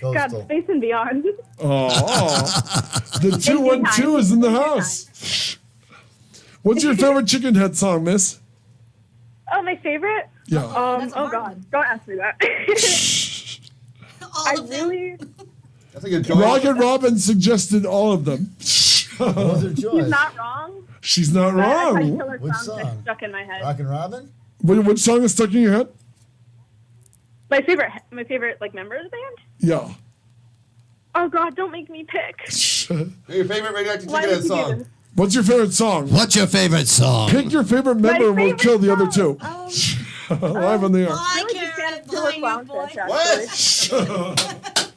God, Coastal. space and beyond. Oh, the 212 is in the house. What's your favorite Chicken Head song, Miss? Oh, my favorite? Yeah. That's a Oh hard God, one. don't ask me that. All I of them. really. That's a good choice. Rocket Robin suggested all of them. What was her He's choice? not wrong. She's not But I wrong. Killer Which Clown song? stuck in my head. Rockin' Robin? Which song is stuck in your head? My favorite like member of the band. Yeah. Oh God, don't make me pick. Your favorite Radioactive Why Chicken Head did you do song? this? What's your favorite song? What's your favorite song? Pick your favorite member and we'll favorite kill the other song. two. Live on the air. Bye, I'm a big fan Karen. of Killer Bye, new boy. Clownfish, actually. What?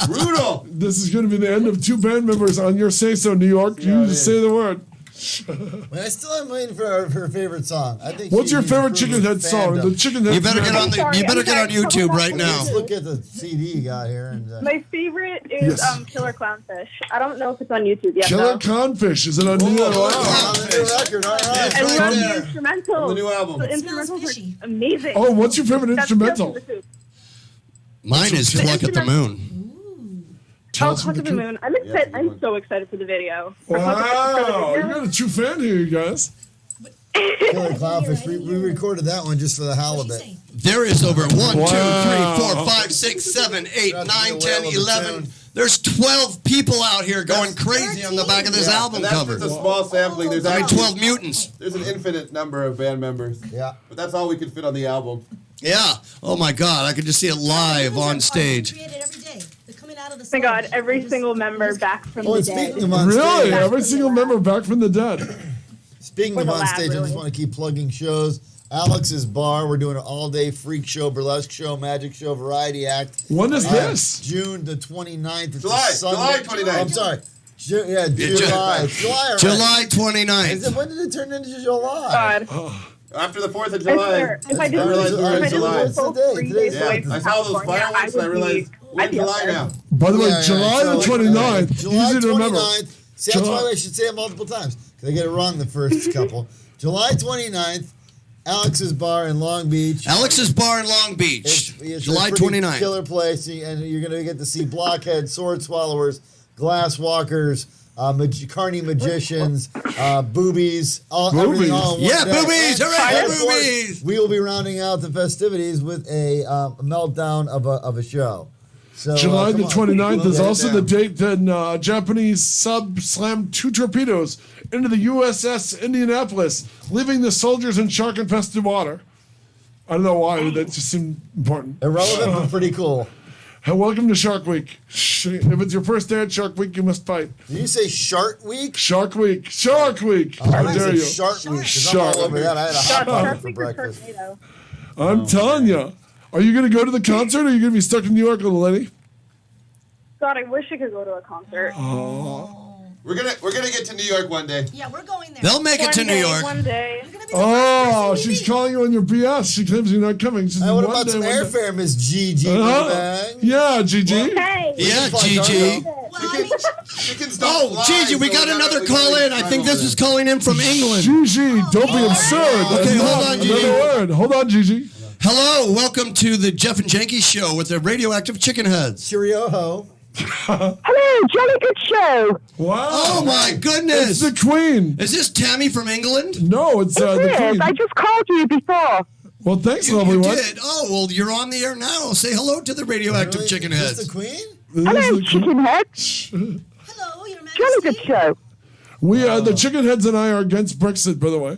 Brutal. This is going to be the end of two band members on your say-so, New York. You just say the word. I still am waiting for her favorite song. I think. What's your needs favorite improved Chicken Head song? fandom. The Chicken Head. You better get on the. You better get on YouTube right now. Let's look at the CD you got here. And, My favorite is Yes. Killer Clownfish. I don't know if it's on YouTube yet. Killer though. Confish. Is it on New York? on the new record, all right. I right love there. the instrumental. On the new album. The It smells instrumentals fishy. are amazing. Oh, what's your favorite That's instrumental? Tales from the Coop. Mine is to look at the moon. Tell Oh, us from Touch the of the Coop. Moon. I'm excited. I'm so excited for the video. Wow, you're a true fan here, you guys. Killer Clownfish. We recorded that one just for the What'd she halibut. say? There is over 1, 2, 3, Wow. 4, 5, 6, 7, 8, That's 9, the 10, whale of a 11. tune. There's 12 people out here going crazy on the back of this Yeah. album And that's cover. just a small sampling. There's I mean, actually 12 mutants. there's an infinite number of band members. Yeah. But that's all we could fit on the album. Yeah. Oh my God, I could just see it live Humans are on stage. created every day. They're coming out of the Oh my God, sludge. every single member back from Oh, the and dead. speaking of on Really? stage, Every single member back from the dead. speaking For of the on lab, stage, I really. just want to keep plugging shows. Alex's Bar, we're doing an all-day freak show, burlesque show, magic show, variety act. When is this? June the 29th. It's July. a Sunday. July 29th. I'm sorry. July. July. July. July Is it, 29th. when did it turn into July? God. After the 4th of I July. swear, if I didn't realized we were in if I July. didn't go Today. 3 Today's days Yeah, away from I saw those California, fireworks and I realized we're in I'd be up July there. now. By the way, Yeah, July so- the 29th. July Easy to remember. 29th. See, that's July- why I should say it multiple times. Because I get it wrong the first couple. July 29th, Alex's Bar in Long Beach. Alex's Bar in Long Beach. It's July a pretty 29th. Killer place, and you're going to get to see blockheads, sword swallowers, glass walkers, carny magicians, boobies, everything all in one Yeah, day. boobies! And Hooray, of course, boobies! we will be rounding out the festivities with a meltdown of a show. So, July come the on. 29th is Yeah, also damn. the date that Japanese sub slammed 2 torpedoes into the USS Indianapolis, leaving the soldiers in shark-infested water. I don't know why, that just seemed important. Irrelevant, but pretty cool. Hey, welcome to Shark Week. If it's your first day at Shark Week, you must fight. Did you say Shark Week? Shark Week. Shark Week. Oh, I How think dare it's you? Shark Week. 'Cause Shark I'm all over Week. that. I had a hot Shark dog for Week or breakfast. Sharknado. I'm telling you. Are you going to go to the concert or are you going to be stuck in New York, little lady? God, I wish I could go to a concert. We're gonna get to New York one day. Yeah, we're going there. They'll make it to New York. One day. You're gonna be the Oh, first person we she's meet. calling you on your BS. She claims you're not coming. She says, Hey, what one about day, some one day. airfare, Miss Gigi? Uh-huh. Yeah, Gigi. Hey. Yeah, Fuck, Gigi. Well, I mean, Chickens don't Oh, fly, Gigi, we so got never another really call in. I think this is calling in from England. Gigi, don't be absurd. Okay, hold on, Another Gigi. word. Hold on, Gigi. Hello, welcome to the Jeff and Janki show with the Radioactive Chicken Heads. Cheerio ho. Hello, Jolly Good Show. Wow. Oh my It's goodness! the Queen. Is this Tammy from England? No, it's the Queen. I just called you before. Well, thanks, lovely You one. did. Oh, well, you're on the air now. Say hello to the radioactive chicken heads. Is this the Queen? Hello, chicken heads. Hello, Your Majesty. Jolly good show. We the chicken heads and I are against Brexit, by the way.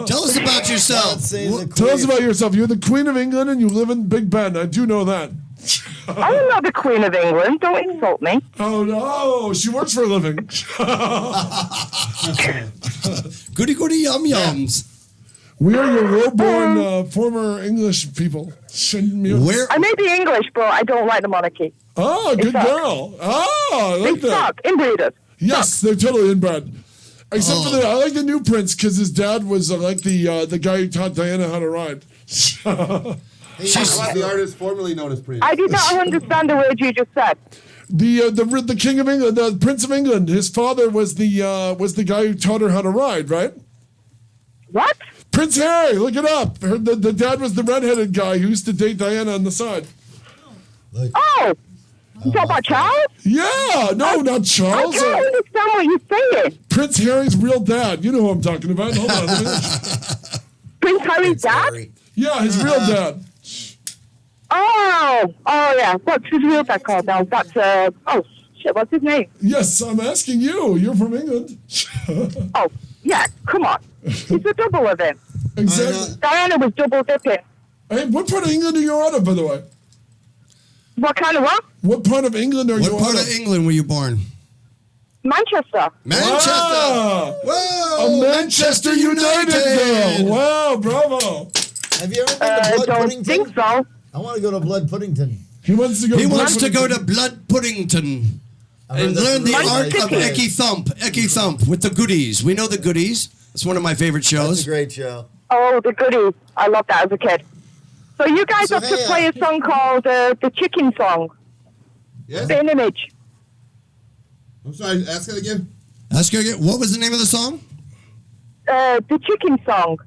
Tell us about yourself. Tell us about yourself. You're the Queen of England and you live in Big Ben. I do know that. I'm not the Queen of England. Don't insult me. Oh no, she works for a living. Goody goody yum yums. We are your low-born former English people. Where? I may be English, but I don't like the monarchy. Oh, good girl. Oh, I like They that. suck. Inbreeders. Yes, they're totally inbred. Except for I like the new prince because his dad was like the guy who taught Diana how to ride. She's the artist formerly known as Prince. I did not understand the word you just said. The King of England, the Prince of England. His father was the guy who taught her how to ride, right? What? Prince Harry, look it up. The dad was the redheaded guy who used to date Diana on the side. Oh! You talking about Charles? Yeah, no, not Charles. I can't understand what you're saying. Prince Harry's real dad. You know who I'm talking about. Hold on. Prince Harry's dad? Yeah, his real dad. Oh yeah. What's his real dad called now? That's oh shit. What's his name? Yes, I'm asking you. You're from England. Oh yeah. Come on. It's a double of him. Exactly. Diana was double dipping. Hey, what part of England are you out of, by the way? What kind of what? What part of England are you out of? What part of England were you born? Manchester. Manchester. Wow. Whoa. A Manchester United girl. Wow, bravo. Have you ever been to Blood Don't Puddington? think so. I want to go to Blood Puddington. He wants to go. He wants to go to Blood Puddington and learn the art of Ecky Thump with the goodies. We know the goodies. It's one of my favorite shows. That's a great show. Oh, the goodies. I loved that as a kid. So you guys have to play a song called the Chicken Song. Yes? Spin Image. I'm sorry, ask it again. Ask her again. What was the name of the song? The Chicken Song.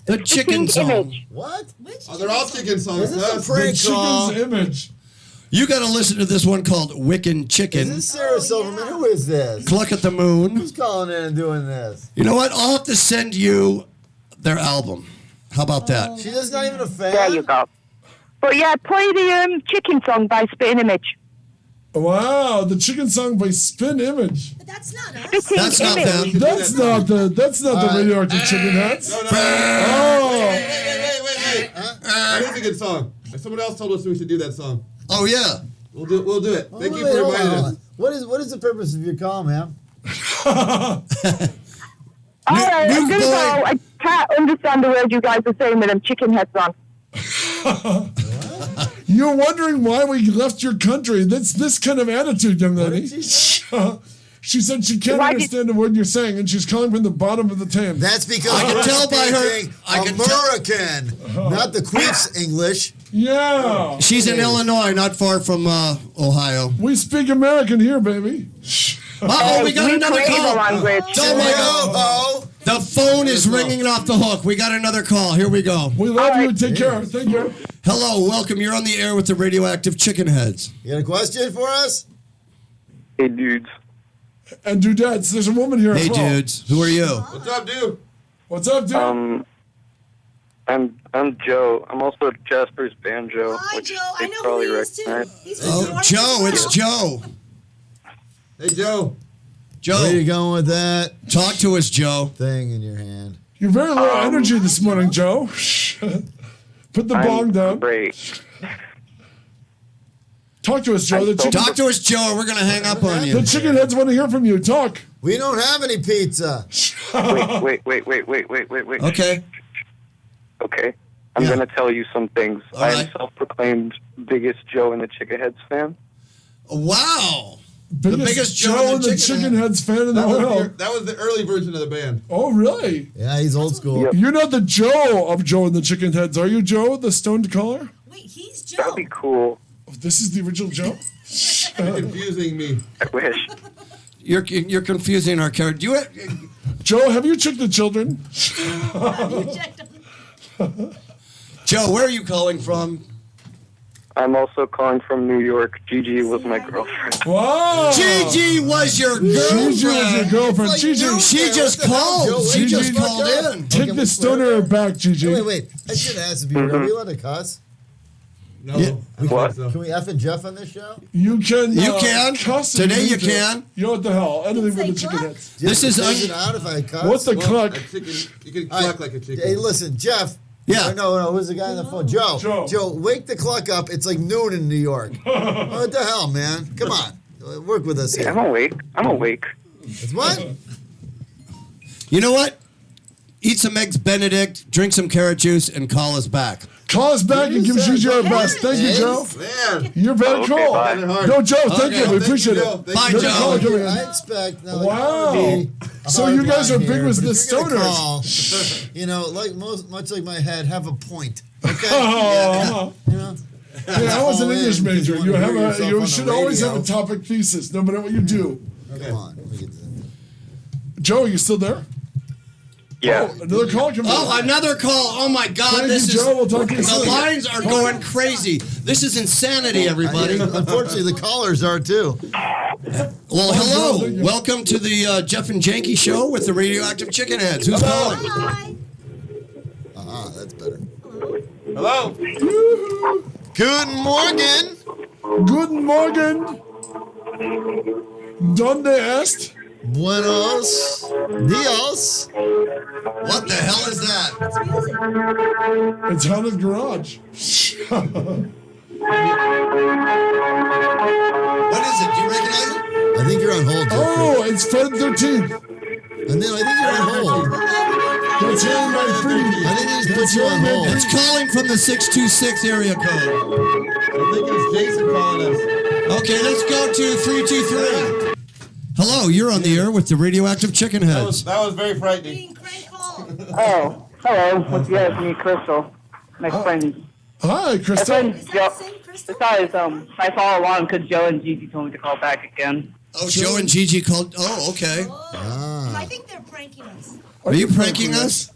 The Chicken Song. Image. What? Oh, they're all chicken songs. Is this huh? a prank call? Chicken's image. You got to listen to this one called Wiccan Chicken. Is this Sarah Silverman? Who is this? Cluck at the Moon. Who's calling in and doing this? You know what? I'll have to send you their album. How about that? She's just not even a fan. There you go. But yeah, play the Chicken Song by Spin Image. Wow, the chicken song by Spin Image. But that's not us. Spitting That's not Image. them. That's not the radioactive chicken hats. No. Oh, Wait. That is a good song. Someone else told us we should do that song. Oh, yeah. We'll do it. Thank you Wait, for hold reminding on. us. What is the purpose of your call, ma'am? All right, I'm gonna go. I can't understand the word you guys are saying with them chicken heads on. you're wondering why we left your country. That's this kind of attitude, young lady. She said she can't understand the word you're saying, and she's calling from the bottom of the Thames. That's because I can we're tell by her- speaking I can American, not the Queef's English. Yeah. She's in Illinois, not far from Ohio. We speak American here, baby. Uh-oh, we got another create the call. language. Oh, my God. The phone is ringing off the hook. We got another call. Here we go. We love you. Take care. Thank you. Hello, welcome. You're on the air with the radioactive chicken heads. You got a question for us? Hey, dudes. And dudettes, there's a woman here Hey, as well. dudes. Who are you? What's up, dude? What's up, dude? I'm Joe. I'm also Jasper's banjo. Hi, which Joe. they I know probably who he is, too. recognize. He's from Oh, Florida. Joe. It's Joe. Hey, Joe. Joe. Where you going with that Talk to us, Joe. thing in your hand? You're very low energy this morning, Joe. Put the bong down. Great. Talk to us, Joe. The chicken, Talk to us, Joe, or we're going to hang up on you. the chicken heads want to hear from you. Talk. We don't have any pizza. Wait. Okay. Okay. I'm Yeah. going to tell you some things. All I'm right. self-proclaimed biggest Joe and the Chickaheads fan. Wow. Biggest Joe and the chicken heads fan in the world. That was the early version of the band. Oh, really? Yeah, he's old school. Yep. You're not the Joe of Joe and the chicken heads, are you, Joe, the stoned caller? Wait, he's Joe. That'd be cool. Oh, this is the original Joe? You're confusing me. I wish. You're confusing our character. Do you Joe, have you checked the children? Joe, where are you calling from? I'm also calling from New York. Gigi was my girlfriend. Whoa! Gigi was your girlfriend. Gigi was your girlfriend. Like Gigi, you she there. just What the hell, called. Joe? She Wait, just fuck called up. in. take the stoner back, Gigi. Wait. I should ask if are we allowed to cuss? No. Yeah. I don't What? think so. Can we F and Jeff on this show? You can. You can. Cuss Today if you need to. can. You know what the hell? Anything with the Say chicken cluck. heads. This is Is it out if I cuss? What the Well, cluck? a chicken, you can All right. cluck like a chicken. Hey, listen, Jeff. Yeah. No, who's the guy on the phone? Joe. Joe. Wake the cluck up. It's like noon in New York. What the hell, man? Come on. Work with us Yeah, here. I'm awake. It's what? You know what? Eat some eggs Benedict, drink some carrot juice, and call us back. Call us back and give Gigi our best. Thank you, Joe. Man. You're very Okay, cool. bye. No, Joe, thank Okay. you. We Thank appreciate you, it. Joe. Thank Bye, you. Another call Joe. coming in. I expect. No, Wow. it would be a So hard you guys line are big here, with but the if you're gonna stoners. call, like much like my head, have a point. Okay. Oh. You know. Yeah, I was an Call in English because major. wanna You hear have yourself on you the should always have a radio. topic thesis, no matter what you do. Come on. Let me get that. Joe, are you still there? Yeah. Oh, another call coming Oh, in. another call. Oh my God. Thank This you, is Joe. We'll talk to you the soon. lines are going crazy. This is insanity, everybody. Unfortunately, the callers are too. Well, hello. Welcome to the Jeff and Janky show with the Radioactive Chicken Heads. Who's calling? Hi. That's better. Hello. Good morning. Guten Morgen. ¿Dónde est? Buenos dias. What the hell is that? It's music. It's Haunted Garage. What is it? Do you recognize it? I think you're on hold, Jeffrey. Oh, it's Fred 13th. And then I think you're on hold. That's him, my pretty. I think he just put you on hold. It's calling from the 626 area code. I think it's Jason calling us. Okay, let's go to 323. Hello, you're on the air with the Radioactive Chicken Heads. That was very frightening. Being crank call. Oh, hello. What's the other me, Crystal? My friend. Hi, My Krista. friend Is that Joe. the same Crystal? Besides, I follow along because Joe and Gigi told me to call back again. Oh, Joe and Gigi called. Oh, okay. Oh, I think they're pranking us. Are you pranking us?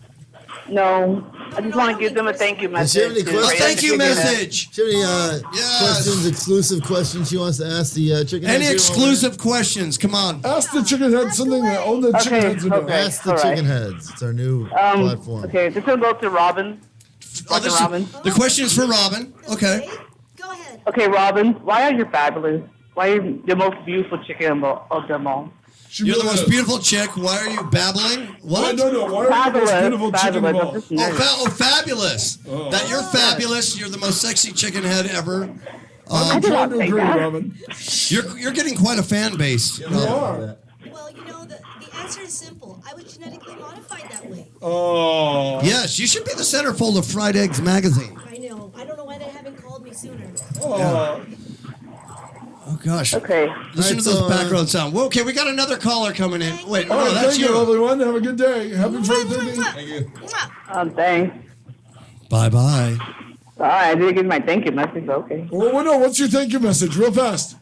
No, I just want to give them a thank you Does she have message. any to questions? Thank you Radioactive Chicken Head. message. Do you have any Yes. questions, exclusive questions she wants to ask the chicken Any heads? exclusive questions? Come on. Ask the chicken head something that all the chicken Okay, heads are doing. okay. Ask the All right. chicken heads. It's our new platform. Okay, this will go to Robin. Oh, this is- Robin. the question is for Robin. Okay. Go ahead. Okay, Robin, why are you fabulous? Why are you the most beautiful chicken of them all? You're the most beautiful chick. Why are you babbling? What? No. Why are you the most beautiful chicken Fabulous. ball? I'm just nervous. Fabulous. That you're fabulous. You're the most sexy chicken head ever. I'm trying to agree, Robin. You're getting quite a fan base. You are. Well, the answer is simple. I was genetically modified that way. Oh. Yes, you should be the centerfold of Fried Eggs magazine. I know. I don't know why they haven't called me sooner. Oh. Oh gosh. Okay. Listen to those background sound. Well, okay, we got another caller coming in. Wait, All no, right, that's thank you, you. lovely one. Have a good day. Happy Friday. Thank you. Thanks. Bye bye. I didn't get my thank you message, but okay. Well, no, what's your thank you message? Real fast.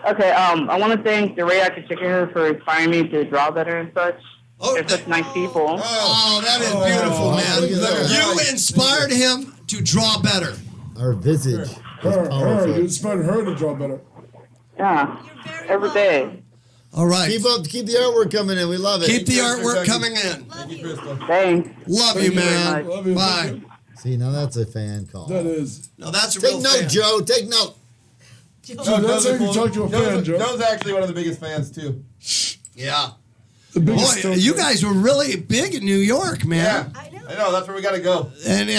Okay, I want to thank the Radioactive Chicken Head for inspiring me to draw better and such. They're such nice people. Oh, that is beautiful, man. look at that. You inspired him to draw better. Our visage. Her. You inspired her to draw better. Yeah, every day. All right. Keep the artwork coming in. We love it. Keep the artwork coming in. Thank you, Crystal. Thanks. Love you, man. Love you. Bye. See, now that's a fan call. That is. No, that's a Take real note, fan. Joe. Take note. So that's how you talk to a fan, Joe. Joe's actually one of the biggest fans, too. Yeah. The biggest Boy, you guys were really big in New York, man. Yeah. I know. That's where we got to go. And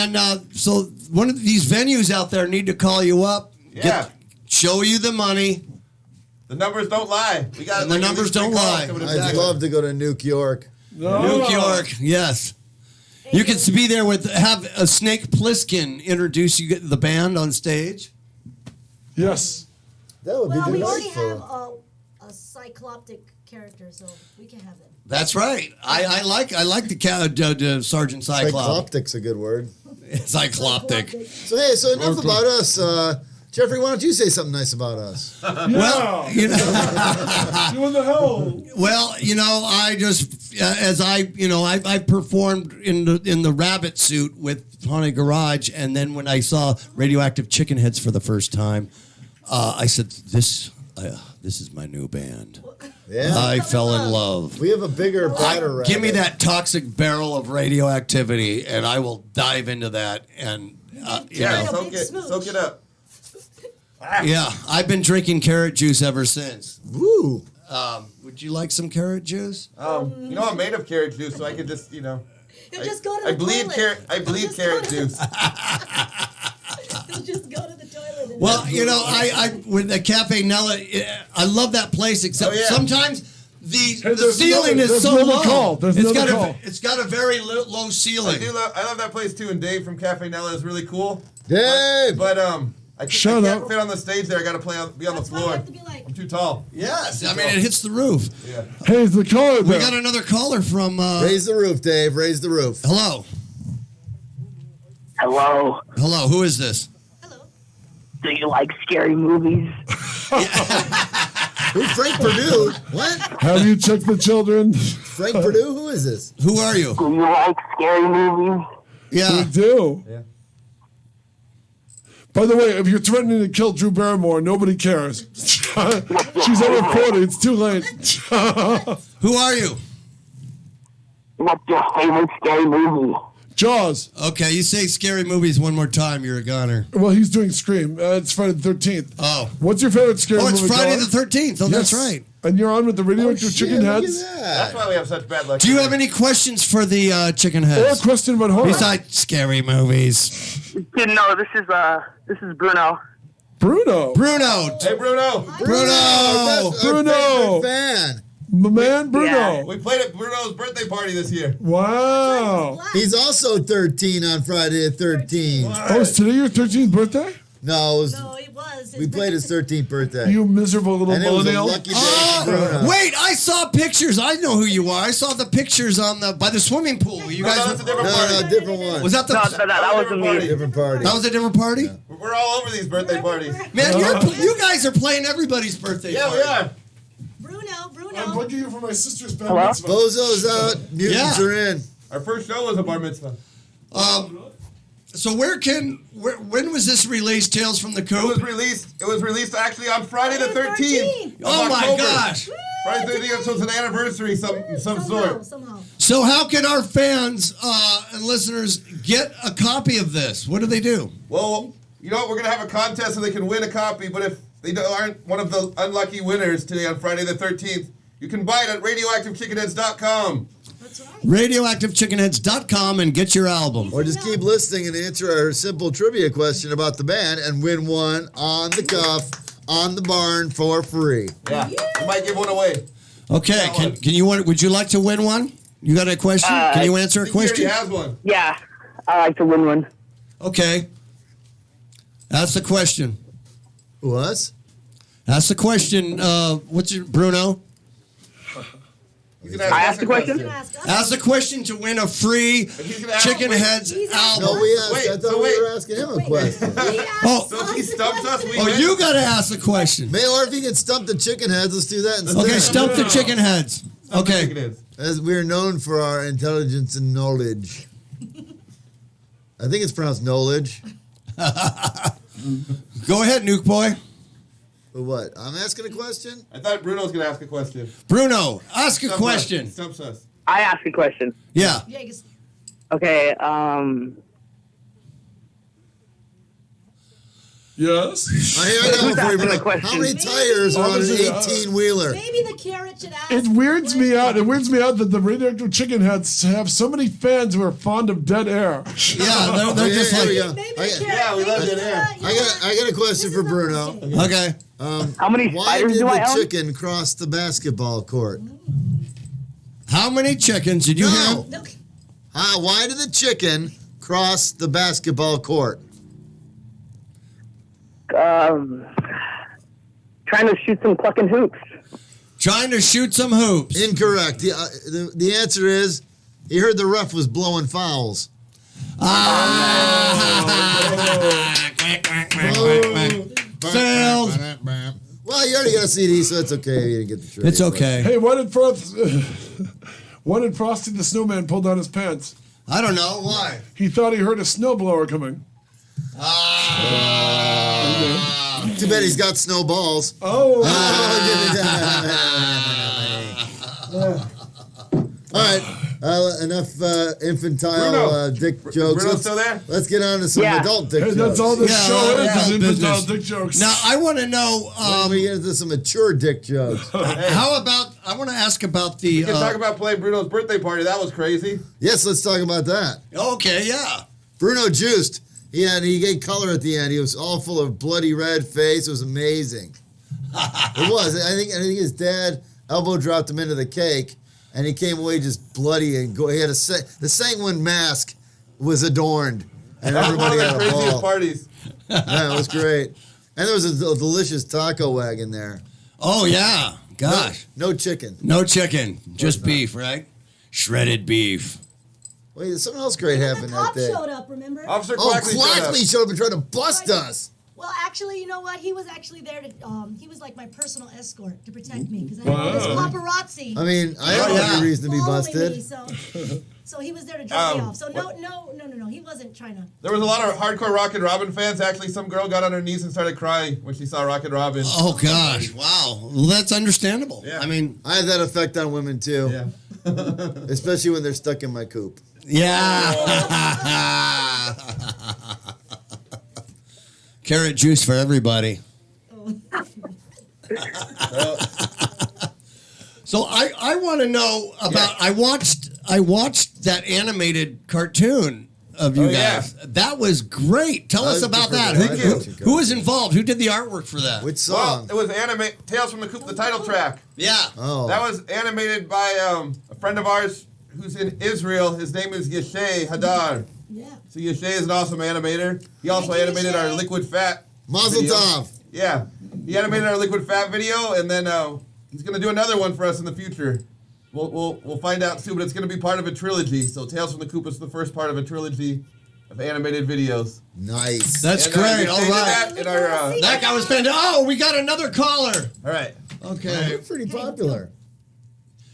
so one of these venues out there need to call you up. Yeah. Show you the money. The numbers don't lie. We got And the numbers don't lie. I'd love to go to Nuke York. New York, yes. You could be there have a Snake Plissken introduce you the band on stage. Yes. That would Well, be we already have delightful. a cycloptic character, so we can have them. That's right. I like the Sergeant Cyclops. Cycloptic's a good word. Cycloptic. So hey, enough about us. Jeffrey, why don't you say something nice about us? Well, you know, doing the hell. Well, I just I performed in the rabbit suit with Haunted Garage, and then when I saw Radioactive Chicken Heads for the first time, I said, "This is my new band." Yeah. I fell in love. We have a bigger, badder rabbit. Give me that toxic barrel of radioactivity, and I will dive into that. And soak it up. Yeah, I've been drinking carrot juice ever since. Woo! Would you like some carrot juice? I'm made of carrot juice, so I could just, just go to the I bleed toilet. I bleed carrot juice. He'll just go to the toilet. And Well, I with the Cafe Nella, I love that place. Except sometimes the ceiling is so low. It's got a very low ceiling. I love that place too, and Dave from Cafe Nella is really cool. Dave! But I can't fit on the stage there. I got to be on the floor. I'm too tall. Yes, I mean it hits the roof. Yeah. Hey, the caller. We got another caller from. Raise the roof, Dave. Raise the roof. Hello. Hello. Hello. Who is this? Do you like scary movies? Who's Frank Purdue? What? Have you checked the children? Frank Purdue? Who is this? Who are you? Do you like scary movies? Yeah. We do. Yeah. By the way, if you're threatening to kill Drew Barrymore, nobody cares. She's over 40. It's too late. Who are you? What's your favorite scary movie? Jaws. Okay, you say scary movies one more time, you're a goner. Well, he's doing Scream. It's Friday the 13th. Oh. What's your favorite scary movie? Oh, it's Friday caller? the 13th. Oh, that's right. And you're on with the Radioactive Chicken Heads. That's why we have such bad luck. Do you have any questions for the chicken heads? Or a question about horror? Besides scary movies. No, this is Bruno. Bruno. Bruno. Hey, Bruno. Bruno. That's our favorite fan. My man, Bruno. Yeah. We played at Bruno's birthday party this year. Wow. He's also 13 on Friday the 13th. Oh, is today your 13th birthday? No, it was. we played his 13th birthday. You miserable little and it was a millennial. lucky day for Bruno. Wait, I saw pictures. I know who you are. I saw the pictures by the swimming pool. You guys. that's a different party. No, different one. Was that the? That wasn't me. Different party. That was a different party. Yeah. We're all over these birthday parties. Man, you guys are playing everybody's birthday. Yeah, party. we are. Bruno. I'm looking you for my sister's bad Hello? mitzvah. Bozo's out. Mutants are in. Our first show was a bar mitzvah. So when was this released? Tales from the It Coop? was released actually on Friday the 13th. Oh my gosh! Friday the 13th, so it's an anniversary of some sort. Somehow. So how can our fans and listeners get a copy of this? What do they do? Well, you know what? We're going to have a contest so they can win a copy, but if they aren't one of the unlucky winners today on Friday the 13th, you can buy it at radioactivechickenheads.com. That's right. Radioactivechickenheads.com and get your album. Or just keep listening and answer our simple trivia question about the band and win one on the cuff, on the barn for free. Yeah. We might give one away. Okay, would you like to win one? You got a question? Can you answer a question? He already has one. Yeah, I like to win one. Okay. That's the question. Who, us? That's the question. What's your Bruno? I asked the question? Ask the question to win a free Chicken Heads album. No, we asked. Wait, I thought so we wait. were asking him a question. So if he stumps us, we win. You got to ask the question. Or if you can stump the chicken heads, let's do that instead. Okay, stump the Chicken Heads. Okay. As we're known for our intelligence and knowledge. I think it's pronounced knowledge. Go ahead, Nuke Boy. But what? I'm asking a question? I thought Bruno was going to ask a question. Bruno, ask a question. Stumps us. I asked a question. Yeah. Okay, Yes. I got one for you, Bruno. How many tires are on an 18-wheeler? Maybe the carrot should ask. It weirds me out. It weirds me out that the Radioactive Chicken Heads have so many fans who are fond of dead air. Yeah, they're just like. We love dead air. I got a question for Bruno. Okay. How many Why spiders did do I the own? chicken cross the basketball court? How many chickens did you have? No. Why did the chicken cross the basketball court? Trying to shoot some fucking hoops. Trying to shoot some hoops. Incorrect. The answer is he heard the ref was blowing fouls. Failed. Well, you already got a CD, so it's okay. You didn't get the trivia. It's okay. Hey, why did Frosty the Snowman pull down his pants? I don't know. Why? He thought he heard a snowblower coming. Too bad he's got snowballs. Oh. All right. Enough infantile dick jokes. Bruno still there? Let's get on to some adult dick jokes. That's all this show is infantile dick jokes. Now, I want to know... we get into some mature dick jokes. How about... I want to ask about the... We can talk about playing Bruno's birthday party. That was crazy. Yes, let's talk about that. Okay, yeah. Bruno juiced. He gave color at the end. He was all full of bloody red face. It was amazing. It was. I think his dad elbow dropped him into the cake, and he came away just bloody and he had the sanguine mask was adorned, and everybody had a craziest ball. Parties. Yeah, it was great. And there was a delicious taco wagon there. Oh yeah, gosh. No chicken. No chicken, just beef, right? Shredded beef. Wait, something else great happened that day. Showed up, remember? Officer Quackley showed up and tried to bust us. Well, actually, you know what? He was actually there to. He was like my personal escort to protect me because I had all this paparazzi. I mean, I have every reason to be busted. Me, so he was there to drop me off. So no, he wasn't trying to. There was a lot of hardcore Rockin' Robin fans. Actually, some girl got on her knees and started crying when she saw Rockin' Robin. Oh gosh, wow. Well, that's understandable. Yeah. I mean, I have that effect on women too. Yeah. Especially when they're stuck in my coop. Yeah. Carrot juice for everybody. So I want to know about. I watched that animated cartoon of you guys. Yeah. That was great. Tell us about that. Who was involved? Who did the artwork for that? Which song? Well, it was Tales from the Coop, the title track. Yeah. Oh. That was animated by a friend of ours who's in Israel. His name is Yeshay Hadar. Yeah. So Yeshay is an awesome animator. He also animated our Liquid Fat Mazel video. tov. Yeah. He animated our Liquid Fat video, and then he's going to do another one for us in the future. We'll find out soon, but it's going to be part of a trilogy. So Tales from the Coop is the first part of a trilogy of animated videos. Nice. That's great. All right. That guy was spending. Oh, we got another caller. All right. Okay. You're pretty popular.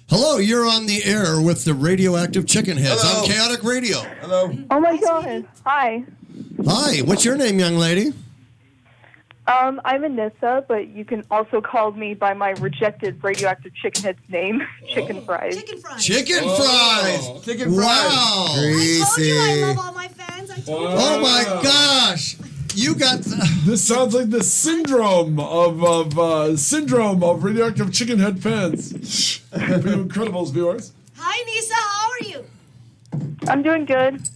Hello, you're on the air with the Radioactive Chicken Heads on Kaotic Radio. Hello. Oh my God. Hi. Hi. What's your name, young lady? I'm Anissa, but you can also call me by my rejected Radioactive Chicken Head's name, Chicken Fries. Chicken fries. Chicken fries. Chicken fries. Wow. I told you I love all my fans. I told you. Oh my gosh. You got this sounds like the syndrome of Radioactive Chicken Head fans. For you Incredibles viewers. Hi, Nisa. How are you? I'm doing good.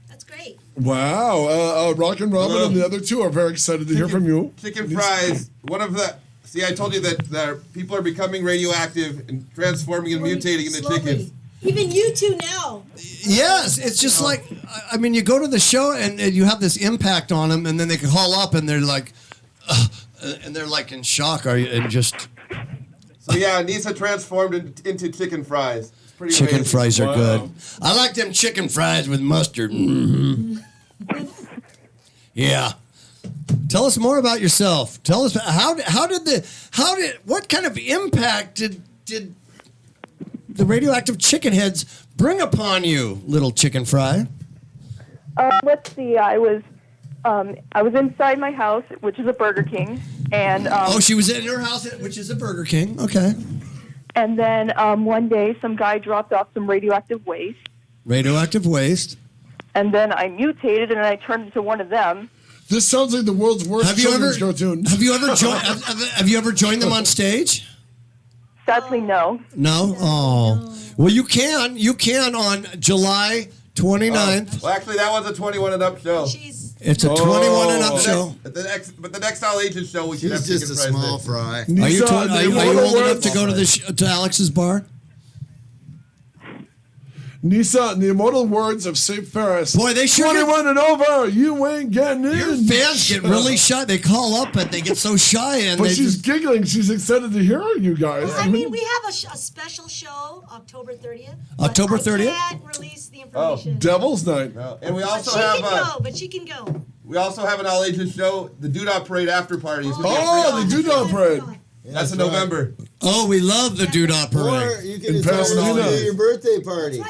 That's great. Wow. Rockin' Robin and the other two are very excited to hear from you. Chicken fries. One of the. See, I told you that people are becoming radioactive and transforming and mutating into chickens. Even you two now. Yes, it's just like, I mean, you go to the show and you have this impact on them, and then they can haul up and they're like, in shock. And just. So yeah, Nisa transformed into chicken fries. Pretty chicken amazing. fries are good. I like them chicken fries with mustard. Mm-hmm. Yeah. Tell us more about yourself. Tell us what kind of impact did the Radioactive Chicken Heads bring upon you, little chicken fry? Let's see. I was inside my house, which is a Burger King, and she was in her house, which is a Burger King. Okay. And then one day, some guy dropped off some radioactive waste. Radioactive waste. And then I mutated, and I turned into one of them. This sounds like the world's worst children's cartoon. Have you ever joined? Have you ever joined them on stage? Sadly, no. No? Oh. Well, you can. You can on July 29th. Well, actually, that was a 21 and up show. It's a 21 and up show. But the next all ages show, we should have just chicken a fries small there. fry. Are you old enough to go to to Alex's bar? Nisa, in the immortal words of St. Ferris, boy, they sure 21 and over, you ain't getting in. Your fans get really shy. They call up and they get so shy. And but she's giggling. She's excited to hear you guys. Well, I mean, we have a special show October 30th. October 30th? I can't release the information. Devil's Night. No. And we also But have. she can go. We also have an all ages show, the Doodah Parade after party. The Doodah Parade. That's in November. Oh, we love the Doodah Parade. Or you can just Pasadena. Your birthday party.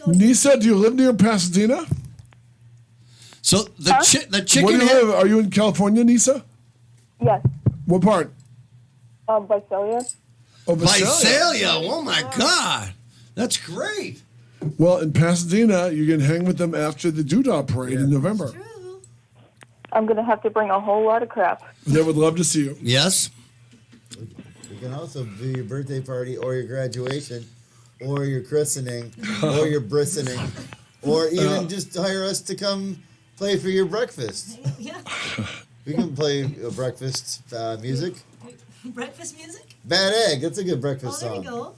Nisa, do you live near Pasadena? So the chicken. Where do you live? Are you in California, Nisa? Yes. What part? Visalia. Oh, Visalia. Oh my God, that's great. Well, in Pasadena, you can hang with them after the Doodah Parade in November. I'm going to have to bring a whole lot of crap. They would love to see you. Yes. You can also do your birthday party or your graduation or your christening or your bristening or even just hire us to come play for your breakfast. Yeah. We can play breakfast music. Breakfast music? Bad Egg, that's a good breakfast song. There you go.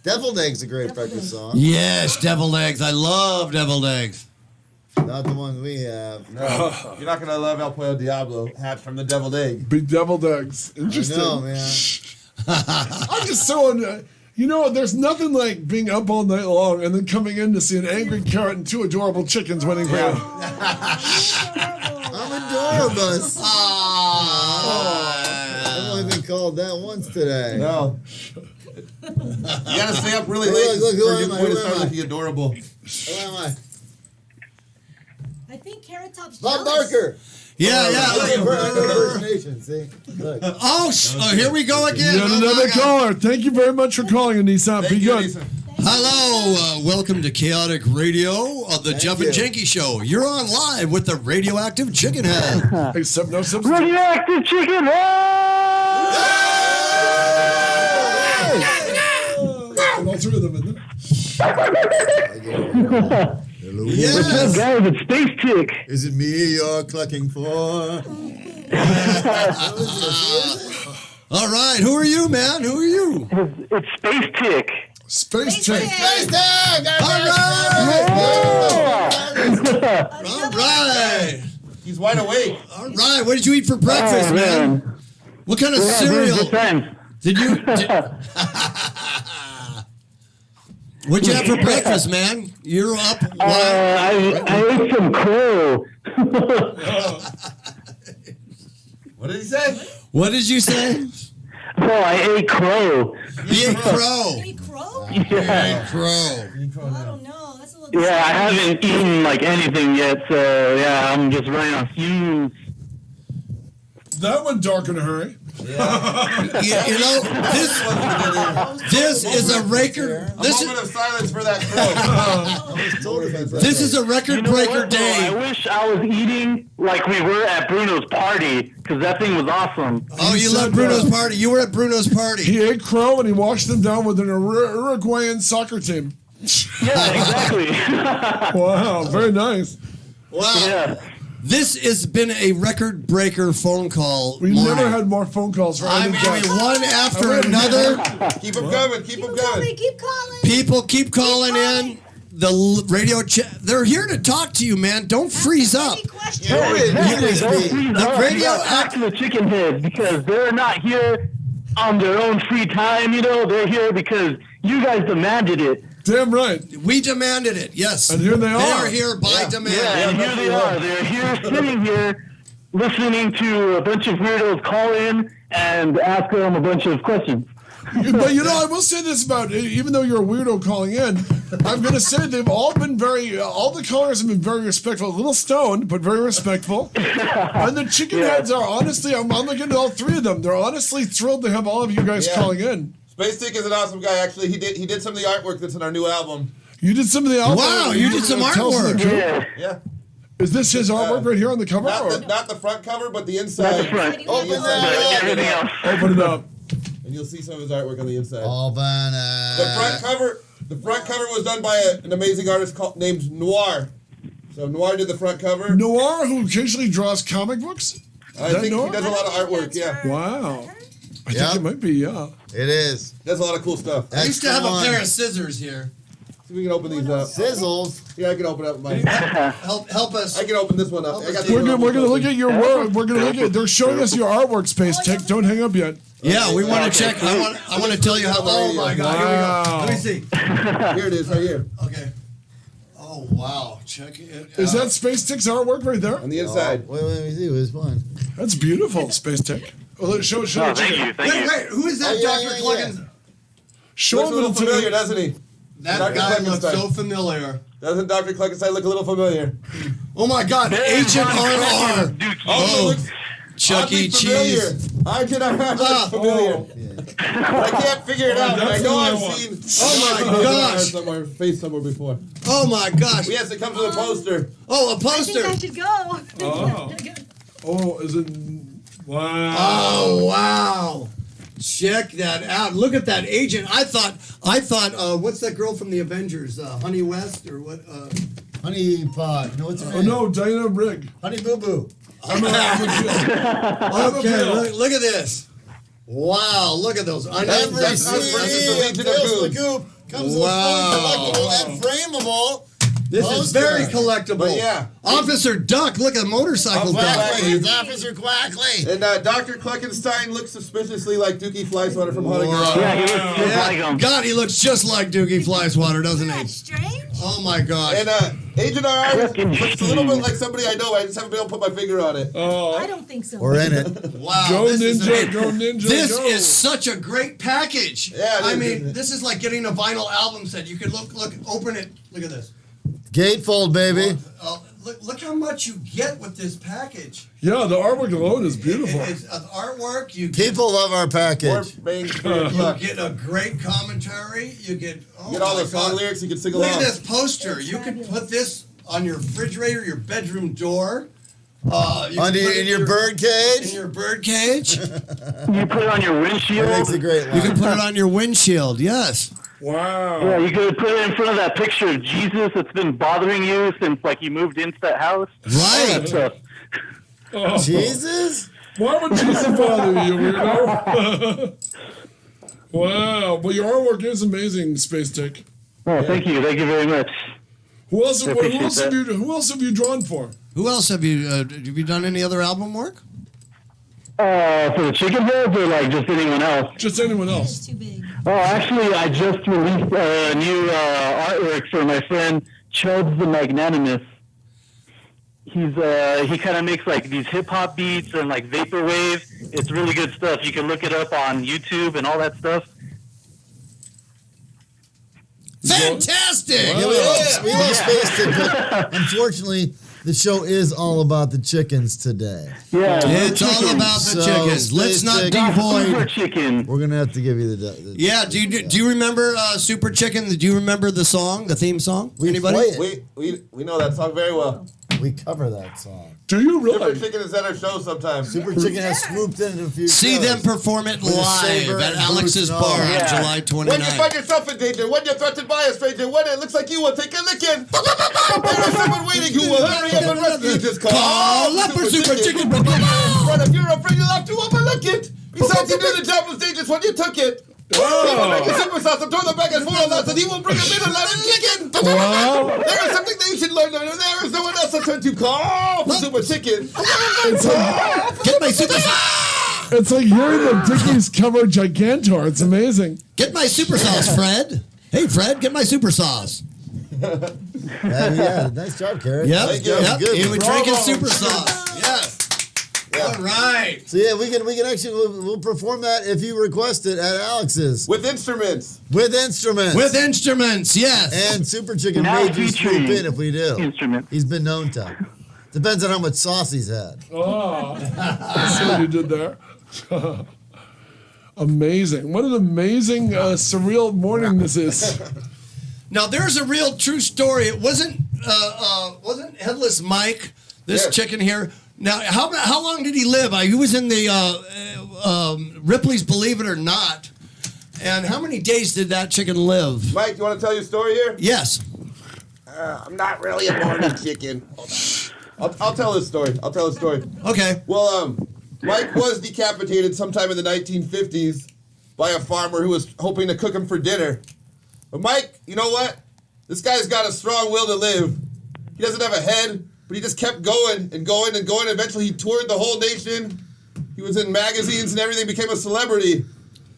Deviled Egg's a great breakfast song. Yes, deviled eggs. I love deviled eggs. Not the one we have. No, you're not gonna love El Pollo Diablo, hatched from the deviled egg. Big deviled eggs. Interesting. I know, man. I'm just so. There's nothing like being up all night long and then coming in to see an angry carrot and 2 adorable chickens waiting for you. I'm adorable. I've only been called that once today. No. You gotta stay up really late Look, for who am I? to start looking adorable. Who am I? I think Carrot Top's Bob jealous. Barker. Yeah. Impersonation, see? Look. Oh, here we go again. Yet another caller. Thank you very much for calling, Anissa. Be good. Hello, welcome to Chaotic Radio of the Jeff and Janki Show. You're on live with the Radioactive Chicken Head. Except no substitute. Radioactive Chicken Head! All 3 of them in there. Yes. What's up, guys? It's Space Chick. Is it me you're clucking for? All right, who are you, man? Who are you? It's Space Chick. Space Chick. Space Tag! All right. He's wide awake. All right. What did you eat for breakfast, man? What kind of cereal did you? What'd you have for breakfast, man? You're up. I ate some crow. What did he say? What did you say? Oh, I ate crow. You ate crow. You ate crow? Yeah. You ate crow. I don't know. That's a little. Yeah, I haven't eaten like anything yet, so yeah, I'm just running on fumes. That went dark in a hurry. This is a record. A moment of silence for that crow. This is a record breaker day. I wish I was eating like we were at Bruno's party, because that thing was awesome. Oh, you love Bruno's party. You were at Bruno's party. He ate crow and he washed them down with an Uruguayan soccer team. Yeah, exactly. Wow, very nice. Wow. Yeah. This has been a record breaker phone call. We've never had more phone calls for any guest. One after another. Keep them coming. Keep them coming. Keep calling. People keep calling in. The radio they're here to talk to you, man. Don't freeze up. Yeah, exactly. Don't freeze up. Talk to the chicken heads, because they're not here on their own free time, They're here because you guys demanded it. Damn right. We demanded it, yes. And here they are. They are here by demand. Yeah, and here they are. They're here, sitting here, listening to a bunch of weirdos call in and ask them a bunch of questions. But I will say this about it, even though you're a weirdo calling in, I'm going to say they've all been all the callers have been very respectful, a little stoned, but very respectful. And the chicken heads are honestly, I'm looking at all 3 of them. They're honestly thrilled to have all of you guys calling in. Space Tick is an awesome guy. Actually, he did some of the artwork that's in our new album. You did some of the album? Wow, you did some artwork. Yeah. Is this his artwork right here on the cover? Not the front cover, but the inside. Not the front. Open it up. And you'll see some of his artwork on the inside. Open it. The front cover was done by an amazing artist named Noir. So Noir did the front cover. Noir, who occasionally draws comic books? I think he does a lot of artwork, yeah. Wow. I think it might be, yeah. It is. Does a lot of cool stuff. I used to have a pair of scissors here. See if we can open these up. Sizzles? Yeah, I can open up my... Help us. I can open this one up. We're going to look at your work. We're going to look at... They're showing us your artwork, Space Tick. Don't hang up yet. Yeah, we want to check. I want to tell you how... Oh, my God. Wow. Here we go. Let me see. Here it is, right here. Okay. Oh, wow. Check it. Is that Space Tick's artwork right there? On the inside. Wait, let me see. Where's one? That's beautiful, Space Tick. Well, show Thank you. Wait, who is that, Dr. Cluggins? Show Looks a him little the familiar, doesn't he? That Dr. guy looks Cluckenstein. so familiar. Doesn't Dr. Cluckenstein look a little familiar? Oh, my God. Agent RR. Oh, Chuck E. Cheese. I cannot have familiar. I can't figure it out, but I know I've seen. Oh, my gosh. Somewhere, face somewhere before. Oh, my gosh. Yes, it comes with a poster. Oh, a poster. I think I should go. Oh. Oh, is it? Wow. Oh, wow. Check that out. Look at that agent. I thought, what's that girl from the Avengers? Honey West or what? Honey Pot. No, what's her Oh, name? no, Diana Rigg. Honey Boo Boo. Okay, look at this. Wow, look at those onions. Every CD of Tales of the Coop comes with a fully collectible and frameable. This is very collectible. But yeah. Officer Duck, look at motorcycle Duck. It's Officer Quackley. And Dr. Cluckenstein looks suspiciously like Dookie Flyswatter from Haunted Wow. Garage. Yeah, he looks just like him. God, he looks just like Doogie Flyswatter, doesn't he? That's strange. Oh my gosh. And Agent RR looks a little bit like somebody I know. I just haven't been able to put my finger on it. Oh. I don't think so. Or in it. Wow. Go this is Ninja, go Ninja, This go. is such a great package. Yeah, it I is, mean, isn't it? this is like getting a vinyl album set. You could look, open it. Look at this. Gatefold, baby. Look how much you get with this package. Yeah, the artwork alone is beautiful. It's artwork. You get, People love our package. you get a great commentary. You get all the song lyrics you can sing Look along. at this poster. You could put this on your refrigerator, your bedroom door. You can put it In your bird cage. In your bird cage. You put it on your windshield. That makes a great line. You can put it on your windshield. Yes. Wow. Yeah, you could put it in front of that picture of Jesus that's been bothering you since like you moved into that house. Right. Oh. Jesus? Why would Jesus bother you, weirdo? Wow. Well, your artwork is amazing, Space Tick. Oh, thank you very much. Who else I appreciate who else have you drawn for? Who else have you done any other album work? For the chicken heads or like just anyone else? Just anyone else. It's too big. Oh, actually, I just released a new artwork for my friend Chubbs the Magnanimous. He kind of makes like these hip hop beats and like vaporwave. It's really good stuff. You can look it up on YouTube and all that stuff. Fantastic! Yeah, we love Space Tick, but unfortunately, the show is all about the chickens today. Yeah, It's all about the chickens. Let's not Tick, Super devoid. chicken. We're gonna have to give you the Yeah. Do you remember Super Chicken? Do you remember the song, the theme song? We Anybody? play it. We know that song very well. We cover that song. Do you Super really? Chicken is at our show sometimes. Super Chicken has swooped into a few See shows. them perform it With a live saber at and Alex's boots and all. bar on Yeah. July When you 29th. find yourself in danger, when you're threatened by a stranger, when it looks like you will take a licking, when there's someone waiting who will hurry up and rescue you, just Call up for Super Chicken. But if you're afraid, you'll have to overlook it. Besides, you knew the job was dangerous when you took it. He will make a super sauce and throw them back and forth lots, and he will bring them in and let him chicken. Wow. There is something that you should learn, and there is no one else to turn to. Call for Super Chicken. Get my super. It's like hearing the Dickies cover Gigantor. It's amazing. Get my super sauce, Fred. Hey, Fred, get my super sauce. Yeah, nice job, Carrot. Yep. Thank you. Yep. Good. He was drinking Bravo. super sauce. Yes. Yeah. All right. So yeah, we can actually we'll perform that if you request it at Alex's With instruments. with instruments. With instruments, yes. And Super Chicken Now may just swoop featuring in if we do. instruments. He's been known to. Depends on how much sauce he's had. Oh, I see what you did there. Amazing. What an amazing, surreal morning this is. Now there's a real true story. It wasn't Headless Mike, this chicken here. Now, how long did he live? He was in the Ripley's Believe It or Not. And how many days did that chicken live? Mike, you want to tell your story here? Yes. I'm not really a morning chicken. I'll tell this story. Okay. Well, Mike was decapitated sometime in the 1950s by a farmer who was hoping to cook him for dinner. But Mike, you know what? This guy's got a strong will to live. He doesn't have a head, but he just kept going and going and going. Eventually, he toured the whole nation. He was in magazines and everything, became a celebrity.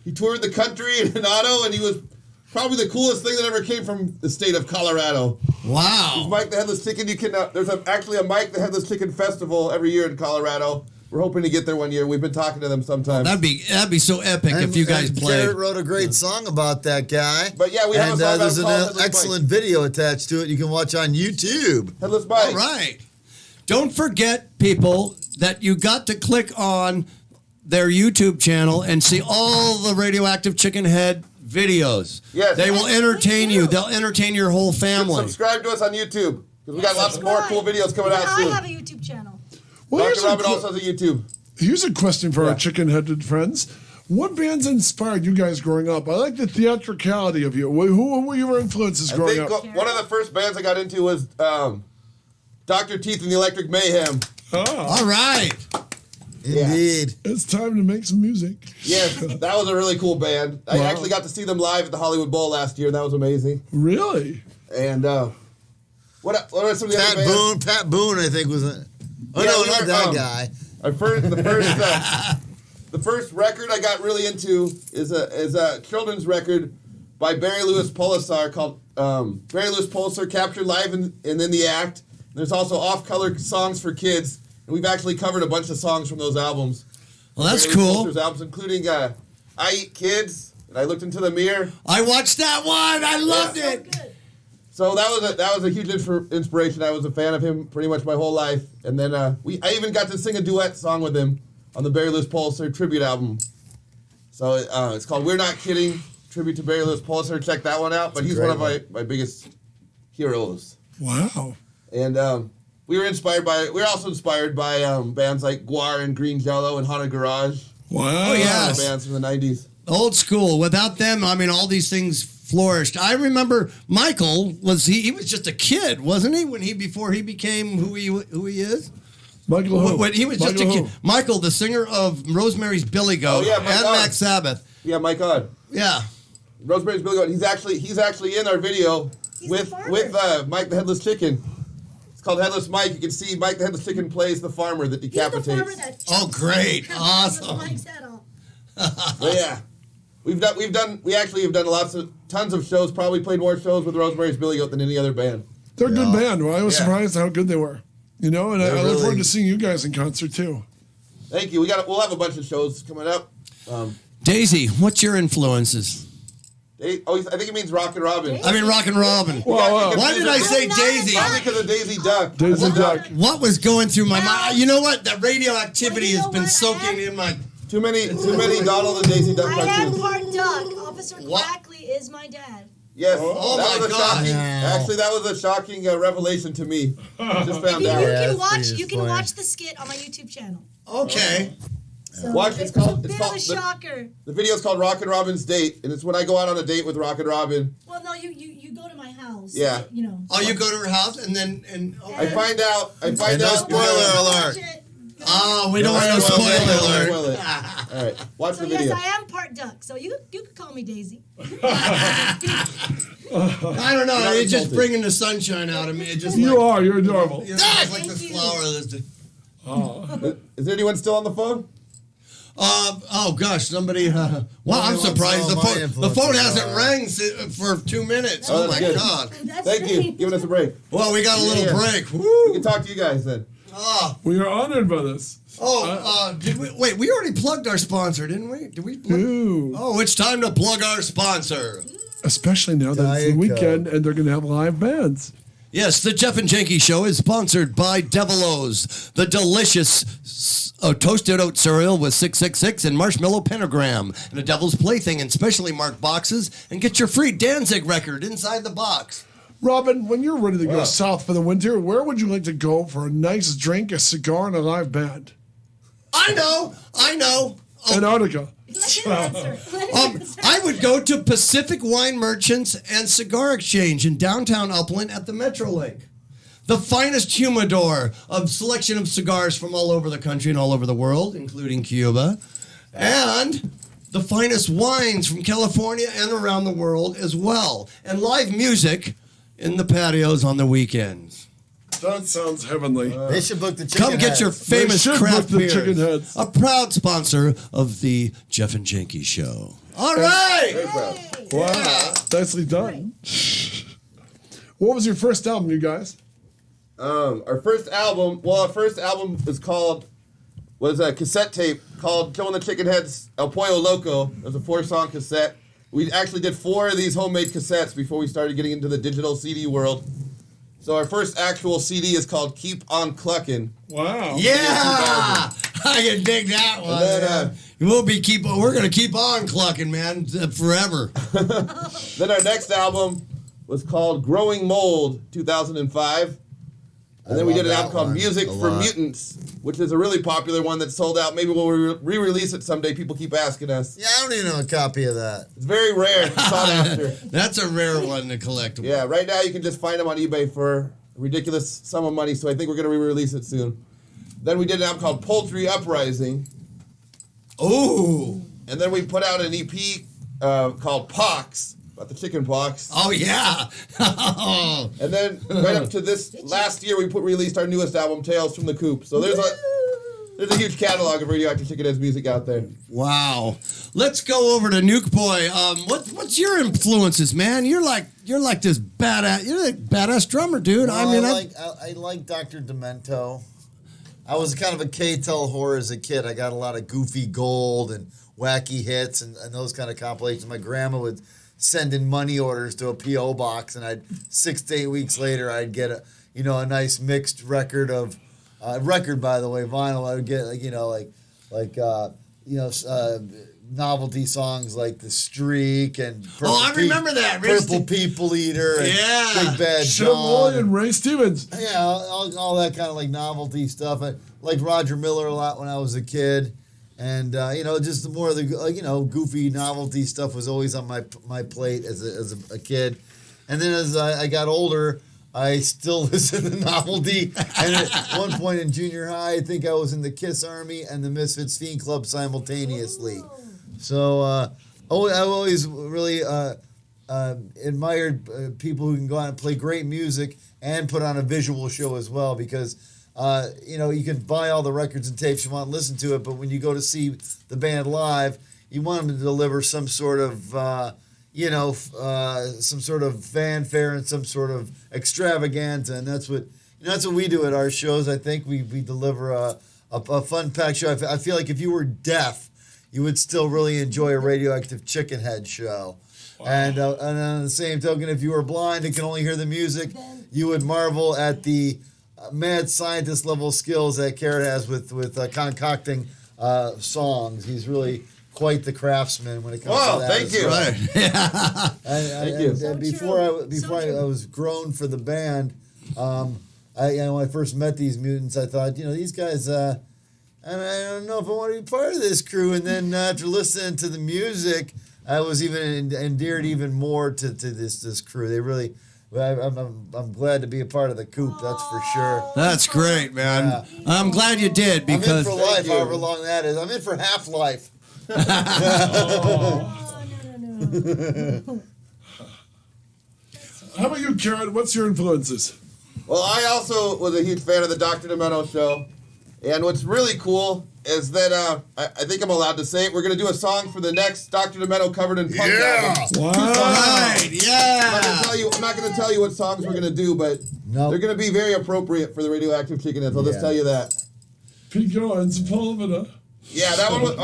He toured the country in an auto, and he was probably the coolest thing that ever came from the state of Colorado. Wow. He's Mike the Headless Chicken. You can. There's actually a Mike the Headless Chicken festival every year in Colorado. We're hoping to get there one year. We've been talking to them sometimes. That'd be so epic if you guys played. Garrett wrote a great song about that guy. But yeah, we have a song there's about an excellent video attached to it. You can watch on YouTube. Headless Mike. All right. Don't forget, people, that you got to click on their YouTube channel and see all the Radioactive Chicken Head videos. Yes. They will entertain you. They'll entertain your whole family. Subscribe to us on YouTube because we got lots more cool videos coming out soon. I have a YouTube channel. Well, Dr. Robin also has a YouTube. Here's a question for our chicken-headed friends. What bands inspired you guys growing up? I like the theatricality of you. Who were your influences growing up? One of the first bands I got into was Dr. Teeth and the Electric Mayhem. Oh. All right. Indeed. It's time to make some music. Yes, that was a really cool band. I actually got to see them live at the Hollywood Bowl last year, and that was amazing. Really? And what are some of the other bands? Pat Boone, I think, was a... Oh, Yeah, no, we not were, that guy. The first record I got really into is a children's record by Barry Lewis Polisar called Barry Lewis Polisar Captured Live and in the Act. There's also off-color songs for kids, and we've actually covered a bunch of songs from those albums. Well, that's Barry Lewis cool. Polisar's albums, including I Eat Kids, and I Looked Into the Mirror. I watched that one. I loved it. So that was a huge inspiration. I was a fan of him pretty much my whole life, and then I even got to sing a duet song with him on the Barry Lewis Polisar tribute album. So it's called "We're Not Kidding," tribute to Barry Lewis Polisar. Check that one out. But he's one of my biggest heroes. Wow. And we were also inspired by bands like Guar and Green Jello and Haunted Garage. Wow. Oh, yes. Bands from the 90s. Old school. Without them, I mean, all these things flourished. I remember Michael he was just a kid, wasn't he? Before he became who he is. Michael who? When he was just a kid. Michael, the singer of Rosemary's Billy Goat and Mac Sabbath. Yeah, Mike Odd. Yeah. Rosemary's Billy Goat. He's actually in our video with Mike the Headless Chicken. It's called Headless Mike. You can see Mike the Headless Chicken plays the farmer that decapitates. Oh, great! Awesome. But yeah. We actually have done tons of shows, probably played more shows with Rosemary's Billy Goat than any other band. They're a good band. Well, I was surprised how good they were. And I look forward to seeing you guys in concert too. Thank you. We'll have a bunch of shows coming up. Daisy, what's your influences? I think it means Rock and Robin. I mean Rock and Robin. Why did I say Daisy? Probably because of Daisy Duck. Daisy Duck. What was going through my mind? You know what? That radioactivity has been soaking in my... Too many Donald and Daisy Duck I am cartoons. part duck. Officer Crackley is my dad. Yes. Oh that my was a God. shocking. Actually, that was a shocking revelation to me. Just found out. You can watch the skit on my YouTube channel. Okay. So Watch. it's a bit of a shocker. The video's called Rock and Robin's Date, and it's when I go out on a date with Rock and Robin. Well, no, you go to my house. Yeah. Oh, you go to her house and then I find out. No spoiler alert. Oh, we don't want no spoiler alert. All right, watch the video. Yes, I am part duck, so you could call me Daisy. I don't know. It's just bringing the sunshine out of me. It just You're adorable. It's like the flower. Is there anyone still on the phone? Oh gosh, somebody. Wow, I'm surprised the phone hasn't rang for 2 minutes. Oh my good. God! Thank you, giving us a break. Well, we got a little break. We can talk to you guys then. We are honored by this. Did we? Wait, we already plugged our sponsor, didn't we? Did we? Oh, it's time to plug our sponsor. Especially now that it's the weekend and they're going to have live bands. Yes, the Jeff and Janki Show is sponsored by Devilos, the delicious toasted oat cereal with 666 and marshmallow pentagram, and a Devil's Plaything in specially marked boxes, and get your free Danzig record inside the box. Robin, when you're ready to go south for the winter, where would you like to go for a nice drink, a cigar, and a live band? I know. Antarctica. I would go to Pacific Wine Merchants and Cigar Exchange in downtown Upland at the Metrolink. The finest humidor of selection of cigars from all over the country and all over the world, including Cuba. And the finest wines from California and around the world as well. And live music in the patios on the weekends. That sounds heavenly. They should book the chicken Come get heads. your famous craft beers. Chicken heads. A proud sponsor of the Jeff and Janki Show. All right. Wow. Nicely done. What was your first album, you guys? Our first album was a cassette tape called Killing the Chicken Heads El Pollo Loco. It was a 4-song cassette. We actually did 4 of these homemade cassettes before we started getting into the digital CD world. So our first actual CD is called Keep On Cluckin'. Wow. Yeah! I can dig that one. Then, we're going to keep on clucking, man, forever. Then our next album was called Growing Mold, 2005. And then we did an album called Music for Mutants, which is a really popular one that sold out. Maybe we'll re-release it someday. People keep asking us. Yeah, I don't even know a copy of that. It's very rare. It's sought after. That's a rare one to collect. Yeah, right now you can just find them on eBay for a ridiculous sum of money, so I think we're going to re-release it soon. Then we did an album called Poultry Uprising. Ooh. And then we put out an EP called Pox, about the chicken pox. Oh, yeah. And then right up to this last year, we released our newest album, Tales from the Coop. So there's a huge catalog of Radioactive Chicken Heads music out there. Wow. Let's go over to Nuke Boy. What's your influences, man? You're like this badass. You're like badass drummer, dude. Well, I like Dr. Demento. I was kind of a K-Tel whore as a kid. I got a lot of Goofy Gold and Wacky Hits and those kind of compilations. My grandma would send in money orders to a P.O. box, and 6 to 8 weeks later, I'd get a nice mixed record of by the way, vinyl. I would get novelty songs like The Streak and remember that Purple People Eater and Big Bad Sean John and Ray Stevens. Yeah, all that kind of like novelty stuff. I liked Roger Miller a lot when I was a kid. And just more of the goofy novelty stuff was always on my plate as a kid, and then as I got older, I still listened to novelty. And at one point in junior high, I think I was in the Kiss Army and the Misfits Fiend Club simultaneously. So I've always really admired people who can go out and play great music and put on a visual show as well, because. You can buy all the records and tapes you want and listen to it, but when you go to see the band live, you want them to deliver some sort of, some sort of fanfare and some sort of extravaganza, and that's what we do at our shows. I think we deliver a fun-packed show. I feel like if you were deaf, you would still really enjoy a Radioactive Chicken Head show. Wow. And on the same token, if you were blind and can only hear the music, you would marvel at the mad scientist level skills that Carrot has with concocting songs. He's really quite the craftsman when it comes to that. Thank you. Right. Thank you. And before I was grown for the band, when I first met these mutants, I thought, these guys. I don't know if I want to be part of this crew. And then after listening to the music, I was even endeared even more to this crew. They really. I'm glad to be a part of the Coop, that's for sure. That's great, man. Yeah. I'm glad you did, because... I'm in for life, however long that is. I'm in for half-life. How about you, Karen? What's your influences? Well, I also was a huge fan of the Dr. Demento show. And what's really cool is that I think I'm allowed to say it. We're going to do a song for the next Dr. Demento covered in punk album. Wow. Right, yeah. I'm not going to tell you what songs we're going to do, but they're going to be very appropriate for the Radioactive Chicken Heads. I'll just tell you that. Pico and Sepulveda. Yeah, that one was...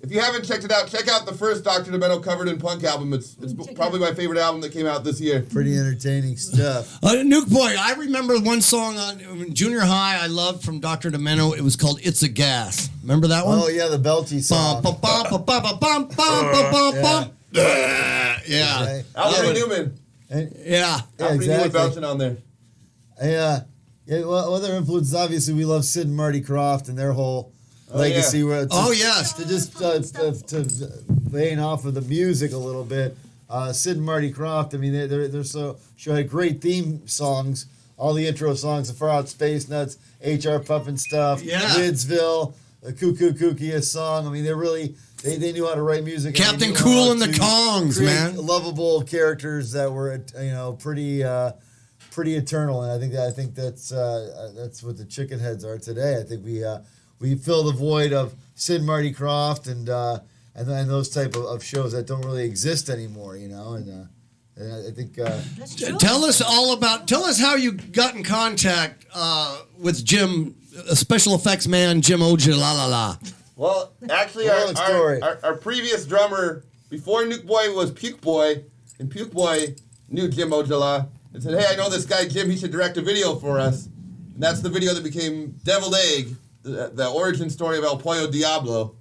if you haven't checked it out, check out the first Dr. Demento covered in punk album. It's probably my favorite album that came out this year. Pretty entertaining stuff. Nuke Boy, I remember one song in junior high I loved from Dr. Demento. It was called It's a Gas. Remember that one? Oh, yeah, the Belchy song. Yeah. Alfred Newman. Yeah. Alfred Newman belching on there. Yeah, well, other influences, obviously, we love Sid and Marty Krofft and their whole... legacy. Yeah. To just to vein off of the music a little bit, Sid and Marty Krofft. I mean, they're so had great theme songs. All the intro songs, the Far Out Space Nuts, HR Puffin Stuff, Lidsville, the Kookiest song. I mean, they knew how to write music. Captain Cool and the Kongs, man. Lovable characters that were pretty eternal, and I think that's what the Chicken Heads are today. I think we fill the void of Sid and Marty Krofft and those type of shows that don't really exist anymore, and And I think. Tell us how you got in contact with Jim, special effects man Jim Ojalala. Well, actually, our previous drummer before Nuke Boy was Puke Boy, and Puke Boy knew Jim Ojala and said, "Hey, I know this guy Jim. He should direct a video for us." And that's the video that became Deviled Egg, the origin story of El Pollo Diablo.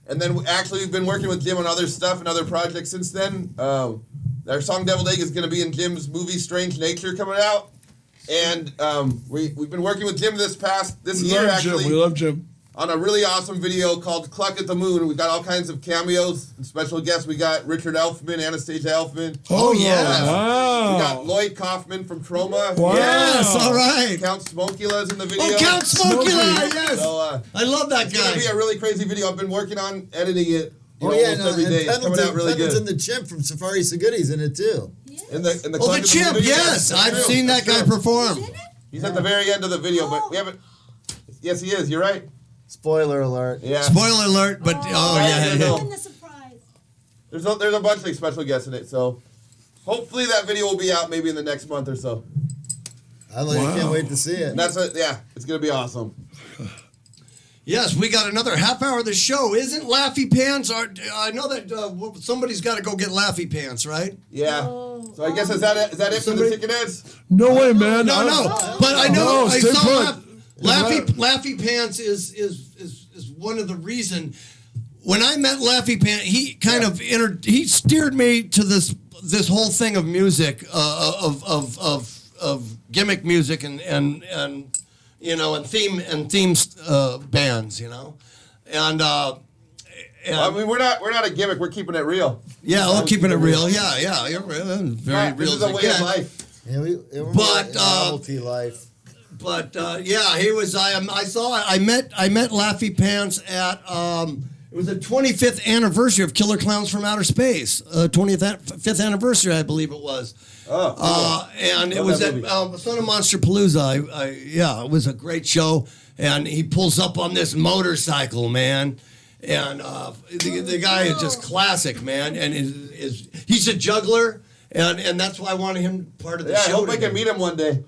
And then actually we've been working with Jim on other stuff and other projects since then. Our song Deviled Egg is going to be in Jim's movie Strange Nature coming out. And we've been working with Jim this year, actually. We love Jim. On a really awesome video called Cluck at the Moon. We've got all kinds of cameos and special guests. We got Richard Elfman, Anastasia Elfman. Oh, yeah. Wow. We got Lloyd Kaufman from Troma. Wow. Yes, all right. Count Smokula's in the video. Oh, Count Smokula, yes. So, I love that it's guy. It's going to be a really crazy video. I've been working on editing it every day. It's coming out really good. Pendleton the Chimp from Safari So Goodies in it, too. In the the Chimp, yes. I've seen that guy perform. He's at the very end of the video, but we haven't... Yes, he is. You're right. Spoiler alert. Yeah. Spoiler alert, but There's a bunch of special guests in it, so hopefully that video will be out maybe in the next month or so. I can't wait to see it. And it's gonna be awesome. Yes, we got another half hour of the show. Isn't Laffy Pants? I know that somebody's got to go get Laffy Pants, right? Yeah. So I guess is that it for the Chicken Heads? No way, man. No. But I know I saw put. Laffy Pants is one of the reason. When I met Laffy Pants, he kind of he steered me to this whole thing of music, of gimmick music and you know, and themes bands, you know, and I mean, we're not a gimmick. We're keeping it real. Yeah, we're keeping it real. Yeah, you're very real. This is a way of life. Yeah, but novelty life. But yeah, he was. I met Laffy Pants at it was the 25th anniversary of Killer Clowns from Outer Space. 25th anniversary, I believe it was. Oh, cool. And it was at Son of Monster Palooza. Yeah, it was a great show. And he pulls up on this motorcycle, man. And the guy is just classic, man. And he's a juggler. And that's why I wanted him part of the show. I hope I can meet him one day.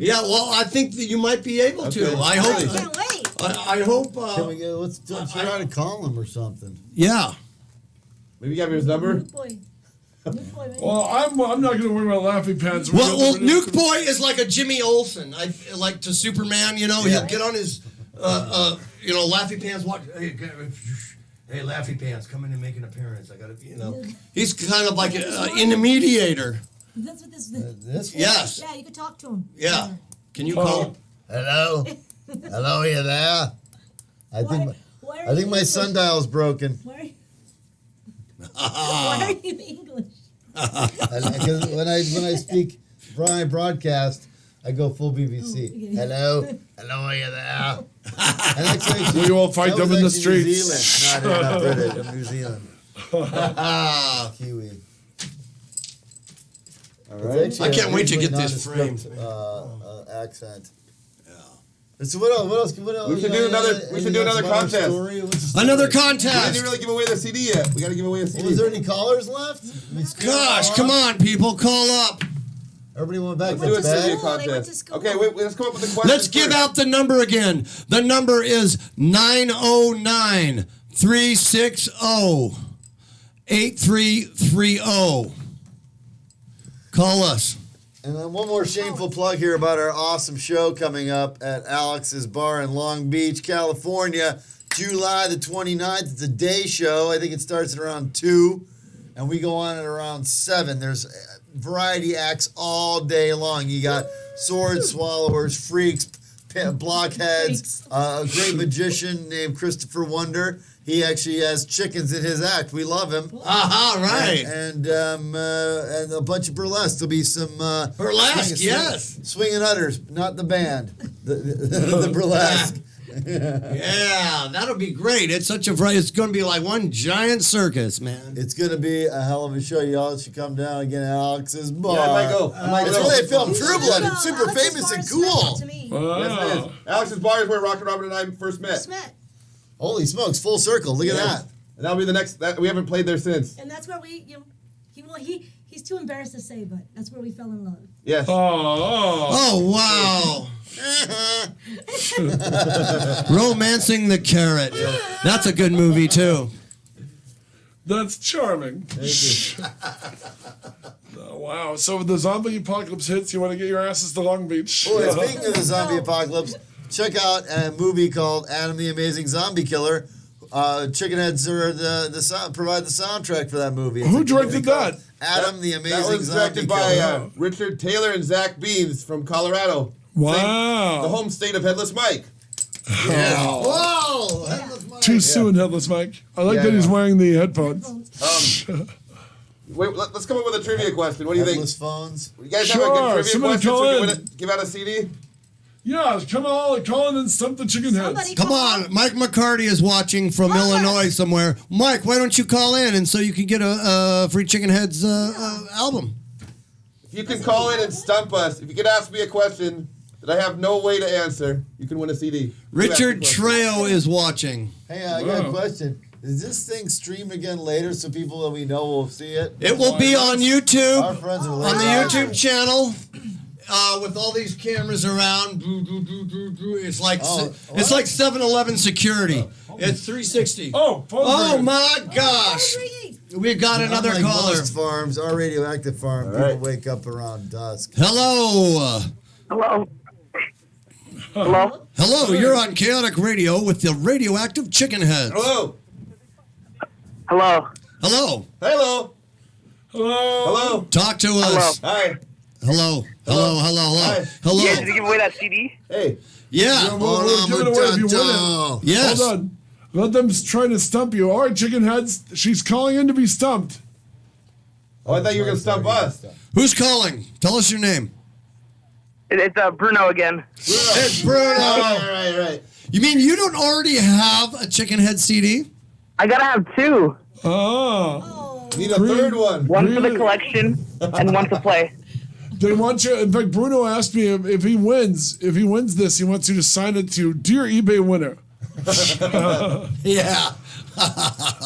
Yeah, well, I think that you might be able to. I hope. I can't wait. I hope. Can we go? Let's try to call him or something. Yeah. Maybe you have his number. Well, I'm not going to worry about Laffy Pants. Well, Nuke Boy is like a Jimmy Olsen, like to Superman. You know, he'll get on his, Laffy Pants. Watch. Hey, Laffy Pants, come in and make an appearance. I got to, you know. He's kind of like an intermediator. That's what this. Yes. Yeah, you can talk to him. Yeah. Can you call him? Hello. Hello, you there? I think my sundial's broken. Why are you English? Because when I speak broadcast, I go full BBC. Hello, are you there? And actually, we will fight them in the streets. New Zealand, not British, New Zealand. Kiwi. All right. I can't wait to get this framed. Accent. So what else? We should do another contest. Another contest. We didn't really give away the CD yet. We got to give away a CD. Was there any callers left? Gosh, come on, people, call up. Everybody went back to do a CD bed. contest. Okay, wait, let's come up with a question. Let's give out the number again. The number is 909-360-8330. Call us. And then one more shameful plug here about our awesome show coming up at Alex's Bar in Long Beach, California, July the 29th. It's a day show. I think it starts at around 2, and we go on at around 7. There's variety acts all day long. You got sword swallowers, freaks, blockheads, a great magician named Christopher Wonder. He actually has chickens in his act. We love him. Aha, right. And a bunch of burlesque. There'll be some burlesque, yes. Swinging Utters, not the band. The burlesque. Yeah, that'll be great. It's such a variety. It's going to be like one giant circus, man. It's going to be a hell of a show. Y'all should come down again at Alex's Bar. Yeah, I might go. It's where they film True Blood. It's super famous and cool. Yes, it is. Alex's Bar is where Rocket Robin and I first met. Holy smokes, full circle. Look at that. And that'll be the next. We haven't played there since. And that's where he He's too embarrassed to say, but that's where we fell in love. Yes. Oh, wow. Romancing the Carrot. That's a good movie, too. That's charming. Thank you. Oh, wow. So if the zombie apocalypse hits, you want to get your asses to Long Beach. Boy, speaking of the zombie apocalypse, check out a movie called Adam the Amazing Zombie Killer. Chickenheads are provide the soundtrack for that movie. Who directed that? Adam the Amazing That was Zombie directed by Killer. Richard Taylor and Zach Beans from Colorado. Wow. The home state of Headless Mike. Yeah. Whoa! Headless Mike. Too soon, Headless Mike. I like that he's wearing the headphones. Wait, let's come up with a trivia question. What do you think? Headless phones. You guys have a good trivia Somebody question call so we in. can give out a CD? Yeah, come on, call in and stump the chicken heads. Come on, Mike McCarty is watching from Illinois somewhere. Mike, why don't you call in and so you can get a free Chicken Heads album? If you can call in and stump us, if you could ask me a question that I have no way to answer, you can win a CD. Richard Trejo is watching. Hey, I got a question. Is this thing streamed again later so people that we know will see it? It will be on YouTube, Our friends are on the YouTube channel. With all these cameras around, it's like it's like 7-Eleven security. It's 360. Oh my gosh! We got another Unlike caller. most farms, our radioactive farm, people wake up around dusk. Hello. Hello. Hello. Hello. You're on Kaotic Radio with the Radioactive Chicken Heads. Hello. Hello. Hello. Hello. Hello. Hello. Talk to us. Hi. Hello. Hello. Hello. Hello. Hello. Yeah, did you give away that CD? Hey. Yeah. We'll give it away if you win it. Yes. Hold on. Let them try to stump you. All right, chicken heads. She's calling in to be stumped. Oh, I thought you were going to stump us. Who's calling? Tell us your name. It's Bruno again. It's Bruno. Right. You mean you don't already have a Chicken Head CD? I gotta have two. Oh. Need a third one. One for the collection and one to play. They want you. In fact, Bruno asked me if he wins this, he wants you to sign it to Dear eBay Winner. Yeah.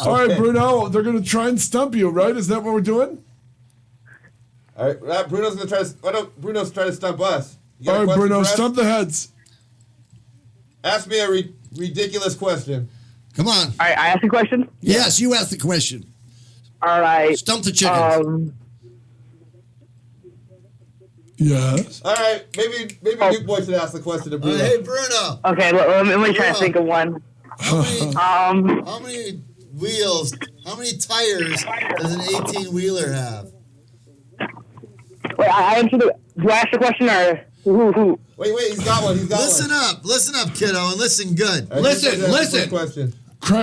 All right, Bruno. They're going to try and stump you, right? Is that what we're doing? All right, Bruno's going to try to. Why don't Bruno's try to stump us? All right, Bruno, stump the heads. Ask me a ridiculous question. Come on. All right, I ask a question? Yes, you ask the question. All right. Stump the chickens. Yes. All right, maybe Duke Boy should ask the question to Bruno. Hey, Bruno. Okay, let me try to think of one. How many wheels, how many tires does an 18-wheeler have? Wait, I answered the. Do I ask the question or who? Wait, he's got one. Listen up, kiddo, and listen good. Right, listen. Question.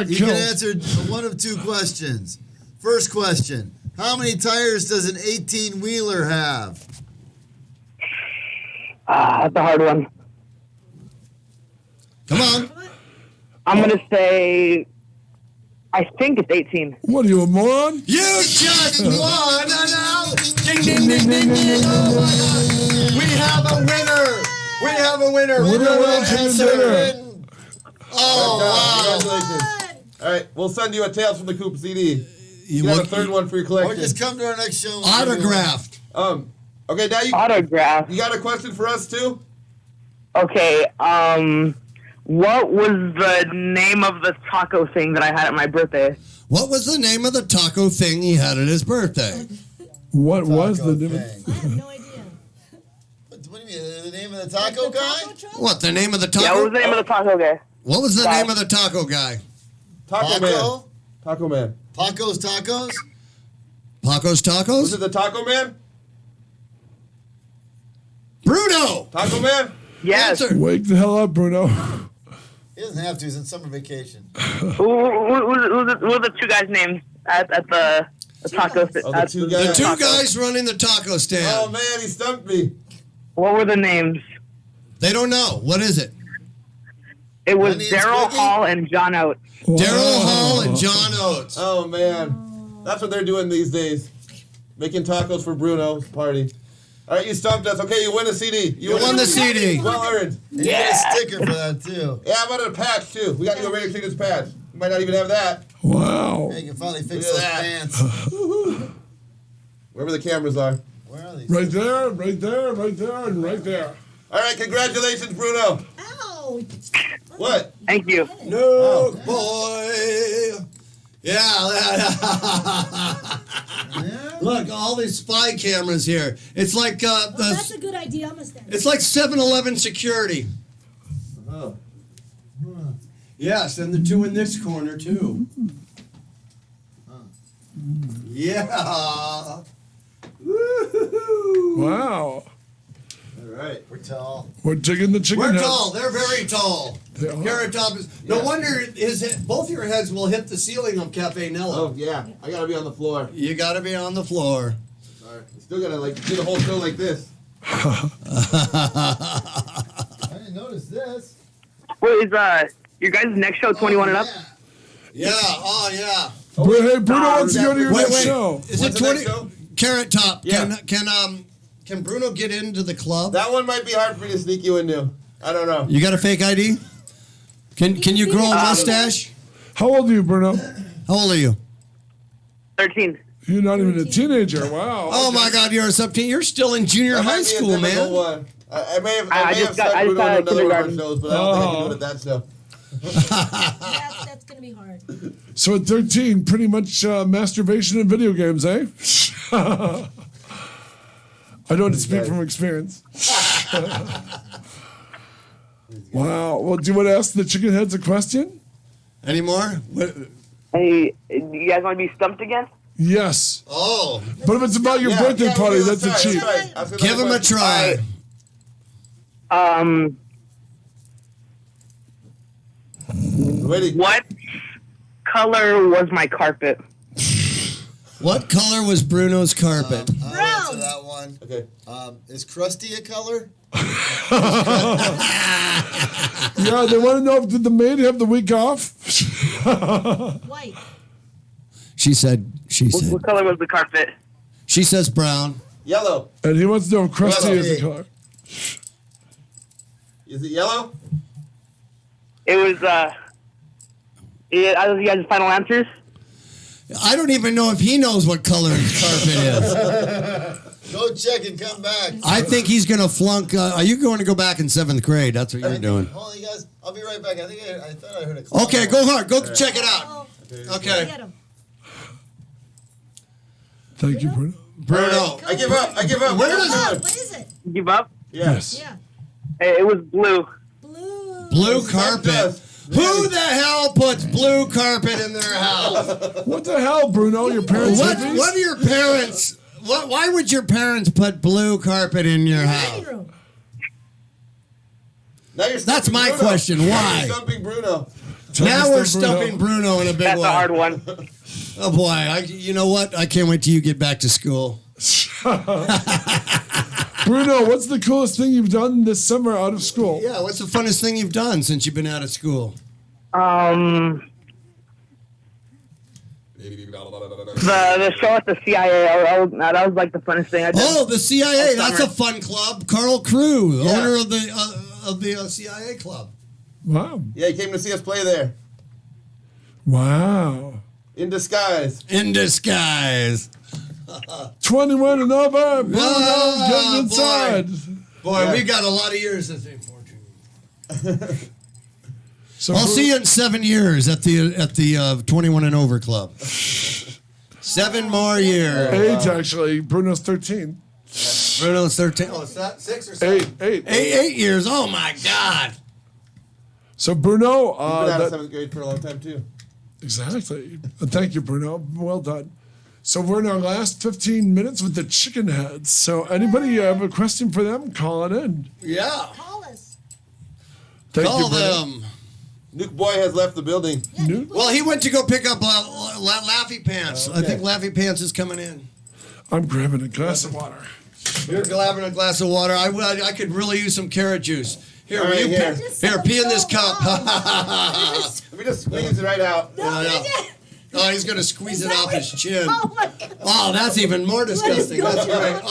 You can answer one of two questions. First question: how many tires does an 18-wheeler have? That's a hard one. Come on. I'm gonna say. I think it's 18. What are you, a moron? You just won now. Ding, ding, ding, ding, ding. Oh my God. We have a winner. We have a winner. Oh, wow. Congratulations. All right, we'll send you a Tales from the Coop CD. You have a third one for your collection. Or just come to our next show. Autographed. Okay, now Autograph. You got a question for us too? Okay, what was the name of the taco thing that I had at my birthday? What was the name of the taco thing he had at his birthday? What was the name? I have no idea. What do you mean? The name of the taco guy? What, the name of the taco? Yeah, what was the name of the taco guy? What was the name of the taco guy? Taco Man. Taco Man. Paco's Tacos? Paco's Tacos? Was it the Taco Man? Bruno! Taco Man? Yes. Wake the hell up, Bruno. He doesn't have to. He's on summer vacation. Who were the two guys' names at the taco stand? The two guys running the taco stand. Oh, man, he stumped me. What were the names? They don't know. What is it? It was Daryl Hall and John Oates. Daryl Hall and John Oates. Oh, man. That's what they're doing these days. Making tacos for Bruno's party. All right, you stumped us. Okay, you win a CD. You won the CD. Well earned. And you get a sticker for that, too. Yeah, how about a patch, too? We got you a Radio Chickens patch. You might not even have that. Wow. Yeah, you can finally fix those pants. Wherever the cameras are. Where are these? Right there, right there, right there, and right there. All right, congratulations, Bruno. Ow! What? Thank you. No, boy. Yeah. Look, all these spy cameras here. It's like That's a good idea. I'm gonna stand. it's like 7-Eleven security. Oh. Yes, and the two in this corner too. Yeah. Woo-hoo-hoo. Wow. All right. We're tall. We're jigging the chicken We're heads. tall. They're very tall. They are. Carrot Top is. No wonder both your heads will hit the ceiling of Cafe Nello. Oh, yeah. I got to be on the floor. You got to be on the floor. All right. I still got to do the whole show like this. I didn't notice this. Wait, is your guys' next show 21 and up? Yeah. Oh yeah. Hey, Bruno wants to go to your Wait. next show. Is What's it the next 20? show? Carrot Top. Yeah. Can Bruno get into the club? That one might be hard for me to sneak you into. I don't know. You got a fake ID? Can you grow a mustache? How old are you, Bruno? How old are you? 13. You're not even a teenager. Wow. Oh my God, you're a sub-teen. You're still in junior high school, man. One. I may have I sent just got Bruno out to of another one of our kindergarten. shows, but I don't think I can do it at that show. That's gonna be hard. So at 13, pretty much masturbation and video games, eh? I don't speak from experience. Wow. Well, do you want to ask the chicken heads a question? Any more? Hey, you guys want to be stumped again? Yes. Oh. But if it's about your birthday party, that's a cheat. Give him a try. What color was my carpet? What color was Bruno's carpet? I'll answer that one. Okay. Is crusty a color? Yeah, they want to know if did the maid have the week off? White. She said. What color was the carpet? She says brown. Yellow. And he wants to know if crusty Yellow. is a color. Is it yellow? It was, you guys' final answers? I don't even know if he knows what color his carpet is. Go check and come back. I think he's going to flunk. Are you going to go back in 7th grade? That's what you're doing. Hold on, you guys. I'll be right back. I thought I heard a call. Okay, go hard. Go check it out. Okay. Get him. Thank you, Bruno. Bruno. I give up. Where is it? What is it? Give up? Yes. Yeah. Hey, it was blue. Blue carpet. Who the hell puts blue carpet in their house? What the hell, Bruno? Your parents hippies? What are your parents? Why would your parents put blue carpet in your house? Now you're That's my Bruno. question. Now Why? you're stumping Bruno. Now we're stumping Bruno in a big way. That's a hard one. Oh boy! You know what? I can't wait till you get back to school. Bruno, what's the coolest thing you've done this summer out of school? Yeah, what's the funnest thing you've done since you've been out of school? The show at the CIA. That was like the funnest thing I did. Oh, the CIA. All That's a summer. fun club. Carl Crew, Yeah. owner of the CIA club. Wow. Yeah, he came to see us play there. Wow. In disguise. In disguise. 21 and over. Bruno, Ah, getting inside. Boy, Yeah. we got a lot of years to think for. So I'll see you in 7 years at the 21 and over club. 7 more years. Age, actually. Bruno's 13. Bruno's 13. Oh, is that 6 or 7? 8. 8 years. Oh my God. So Bruno, He's been out of 7th grade for a long time, too. exactly. Thank you, Bruno. Well done. So we're in our last 15 minutes with the chicken heads. So anybody have a question for them? Call it in. Yeah. Call us. Thank Call you, Bruno. them. Nuke Boy has left the building. Well, he went to go pick up Laffy Pants. I think Laffy Pants is coming in. I'm grabbing a glass of water. You're grabbing a glass of water. I could really use some carrot juice. Here, All will right, you here. here, pee in this cup. Let me just squeeze it right out. Oh, he's going to squeeze it off his chin. Oh my God. Oh, that's even more disgusting. Let That's it go. great.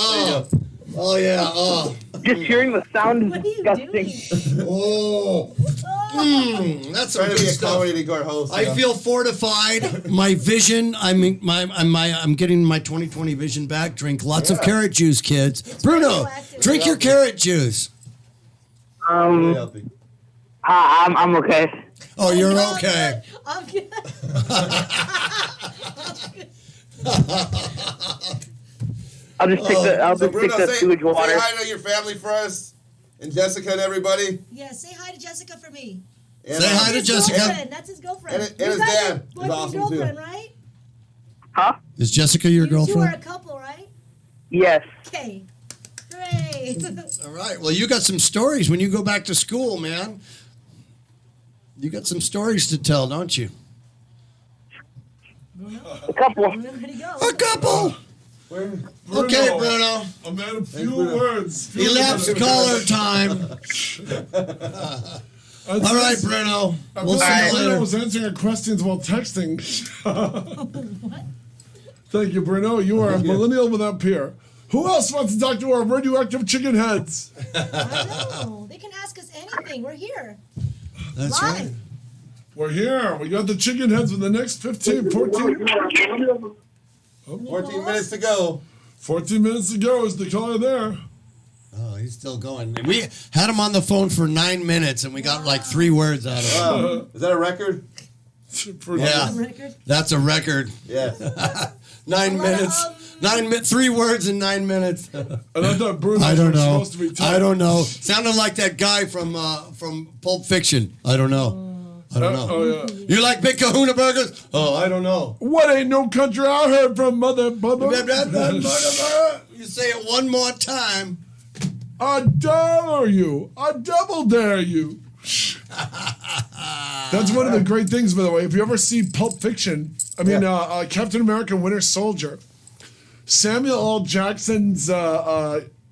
Oh yeah. Oh. Just hearing the sound is What are you disgusting. doing? Oh. That's trying to be stuff. accommodating to our host. I feel fortified. My vision. I'm getting my 20/20 vision back. Drink lots of carrot juice, kids. Bruno, drink your carrot juice. I'm okay. Oh, you're okay. I'm good. I'll just take the sewage water. Say hi to your family for us, and Jessica and everybody. Yeah, say hi to Jessica for me. And, say hi to Jessica. Girlfriend. That's his girlfriend. And his dad is awesome girlfriend, too. Right? Huh? Is Jessica your You two are girlfriend? a couple, right? Yes. Okay. Hooray. All right. Well, you got some stories when you go back to school, man. You got some stories to tell, don't you? A couple. A couple. Okay, Bruno. A man of few words. Elapsed caller time. All right, Bruno. We'll see you Bruno later. was answering our questions while texting. Thank you, Bruno. You are a millennial without peer. Who else wants to talk to our radioactive chicken heads? I know. They can ask us anything. We're here. That's Live. right. We're here. We got the chicken heads in the next 15, 14. 14 minutes to go. 14 minutes to go is the caller there. Oh, he's still going. We had him on the phone for 9 minutes, and we got like 3 words out of him. Is that a record? Yeah, that's a record. Yeah. 9 minutes. 3 words in 9 minutes. And I thought Bruno I don't was know. supposed to be tough. I don't know. Sounded like that guy from Pulp Fiction. I don't know. I don't know. Oh, yeah. You like Big Kahuna burgers? Oh, I don't know. What ain't no country I heard from, mother bubba? You say it one more time. I dare you. I double dare you. That's one of the great things, by the way. If you ever see Pulp Fiction, Captain America Winter Soldier, Samuel L. Jackson's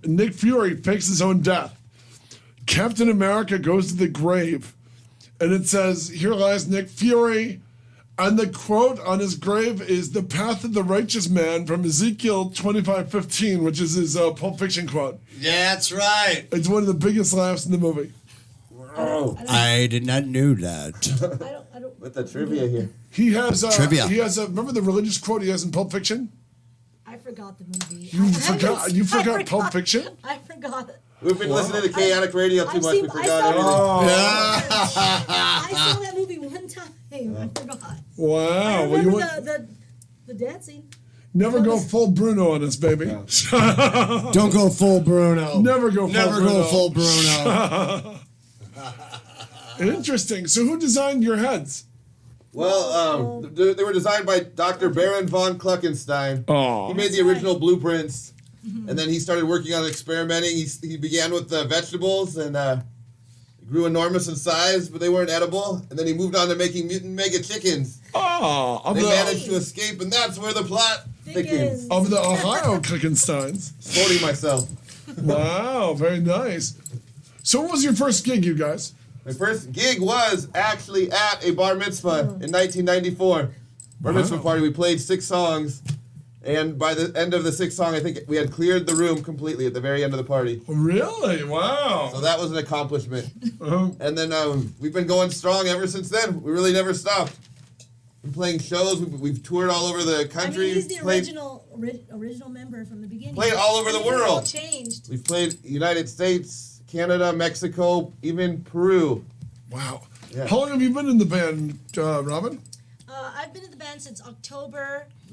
Nick Fury fakes his own death. Captain America goes to the grave, and it says, "Here lies Nick Fury." And the quote on his grave is "The path of the righteous man" from Ezekiel 25:15, which is his Pulp Fiction quote. Yeah, that's right. It's one of the biggest laughs in the movie. I did not know that. With the trivia here. He has Trivia. He has remember the religious quote he has in Pulp Fiction? I forgot the movie. You forgot Pulp Fiction? I forgot it. We've been listening to Chaotic Radio too much. We forgot everything. I saw that movie one time. I forgot. Wow. I Well, you remember went, the dancing. never go full Bruno on us, baby. Don't go full Bruno. Never go full Bruno. Interesting. So who designed your heads? Well, they were designed by Dr. Baron von Kluckenstein. Oh. He made the original blueprints, and then he started working on experimenting. He began with vegetables and grew enormous in size, but they weren't edible. And then he moved on to making mutant mega chickens. Oh, They managed to escape, and that's where the plot thickens. Of the Ohio Klickensteins. Quoting myself. Wow, very nice. So what was your first gig, you guys? My first gig was actually at a bar mitzvah in 1994. Bar mitzvah party. We played 6 songs, and by the end of the 6th song, I think we had cleared the room completely at the very end of the party. Really? Wow. So that was an accomplishment. And then we've been going strong ever since then. We really never stopped. We're playing shows. We've toured all over the country. I mean, he's the original member from the beginning. Played all over the world. All changed. We've played United States, Canada, Mexico, even Peru. Wow. Yeah. How long have you been in the band, Robin? I've been in the band since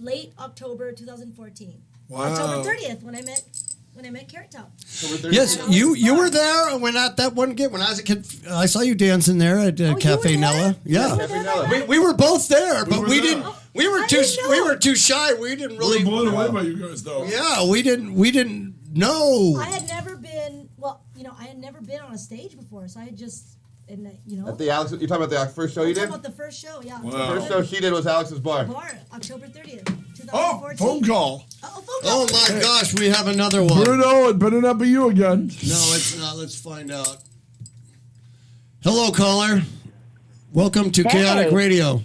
late October 2014. Wow. October 30th when I met Carrot Top. Yes, you were there when at that one gig when I was a kid. I saw you dancing there at Cafe Nella. Yeah, Cafe Nella. we were both there, but we there. didn't. We were too shy. We didn't really. We were blown away by you guys, though. Yeah, we didn't know. I had never been on a stage before, so I had just At the Alex, you're talking about the first show you did? Talking about the first show, yeah. The first show she did was Alex's bar. October 30th, 2014. Oh, phone call. Oh my gosh, we have another one. Bruno, it better not be you again. No, it's not. Let's find out. Hello, caller. Welcome to Chaotic Radio.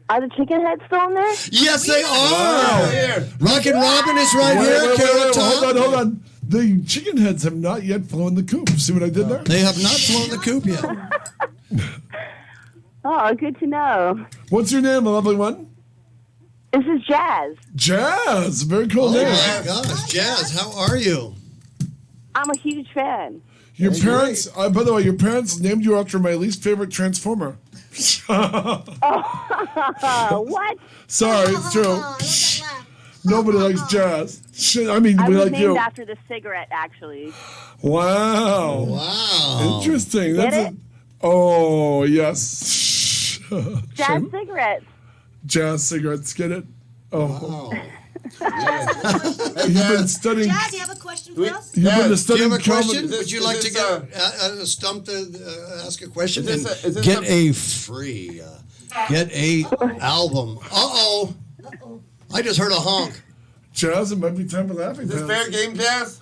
Are the chicken heads still in there? Yes, they are. Here. Rockin' Robin is right here. Carrot Top. Hold on. The chicken heads have not yet flown the coop. See what I did there? They have not flown the coop yet. Oh, good to know. What's your name, lovely one? This is Jazz. Jazz. Very cool Oh name. my gosh, Jazz, how are you? I'm a huge fan. Your parents, by the way, your parents named you after my least favorite Transformer. What? Sorry, it's true. Nobody likes Jazz. I mean, I we was like named you. after the cigarette, actually. Wow. Wow. Interesting. Get That's it? Oh, yes. Jazz cigarettes. Jazz cigarettes. Get it? Oh. Wow. You've been studying. Jazz, you have a question for us? You've been Do you studying have a question? comedy. Would you like to get a stump to ask a question Is and this a- is this get a- a free, get a album? Uh-oh. I just heard a honk. Jazz, it might be time for laughing. Is this fair game, Jazz?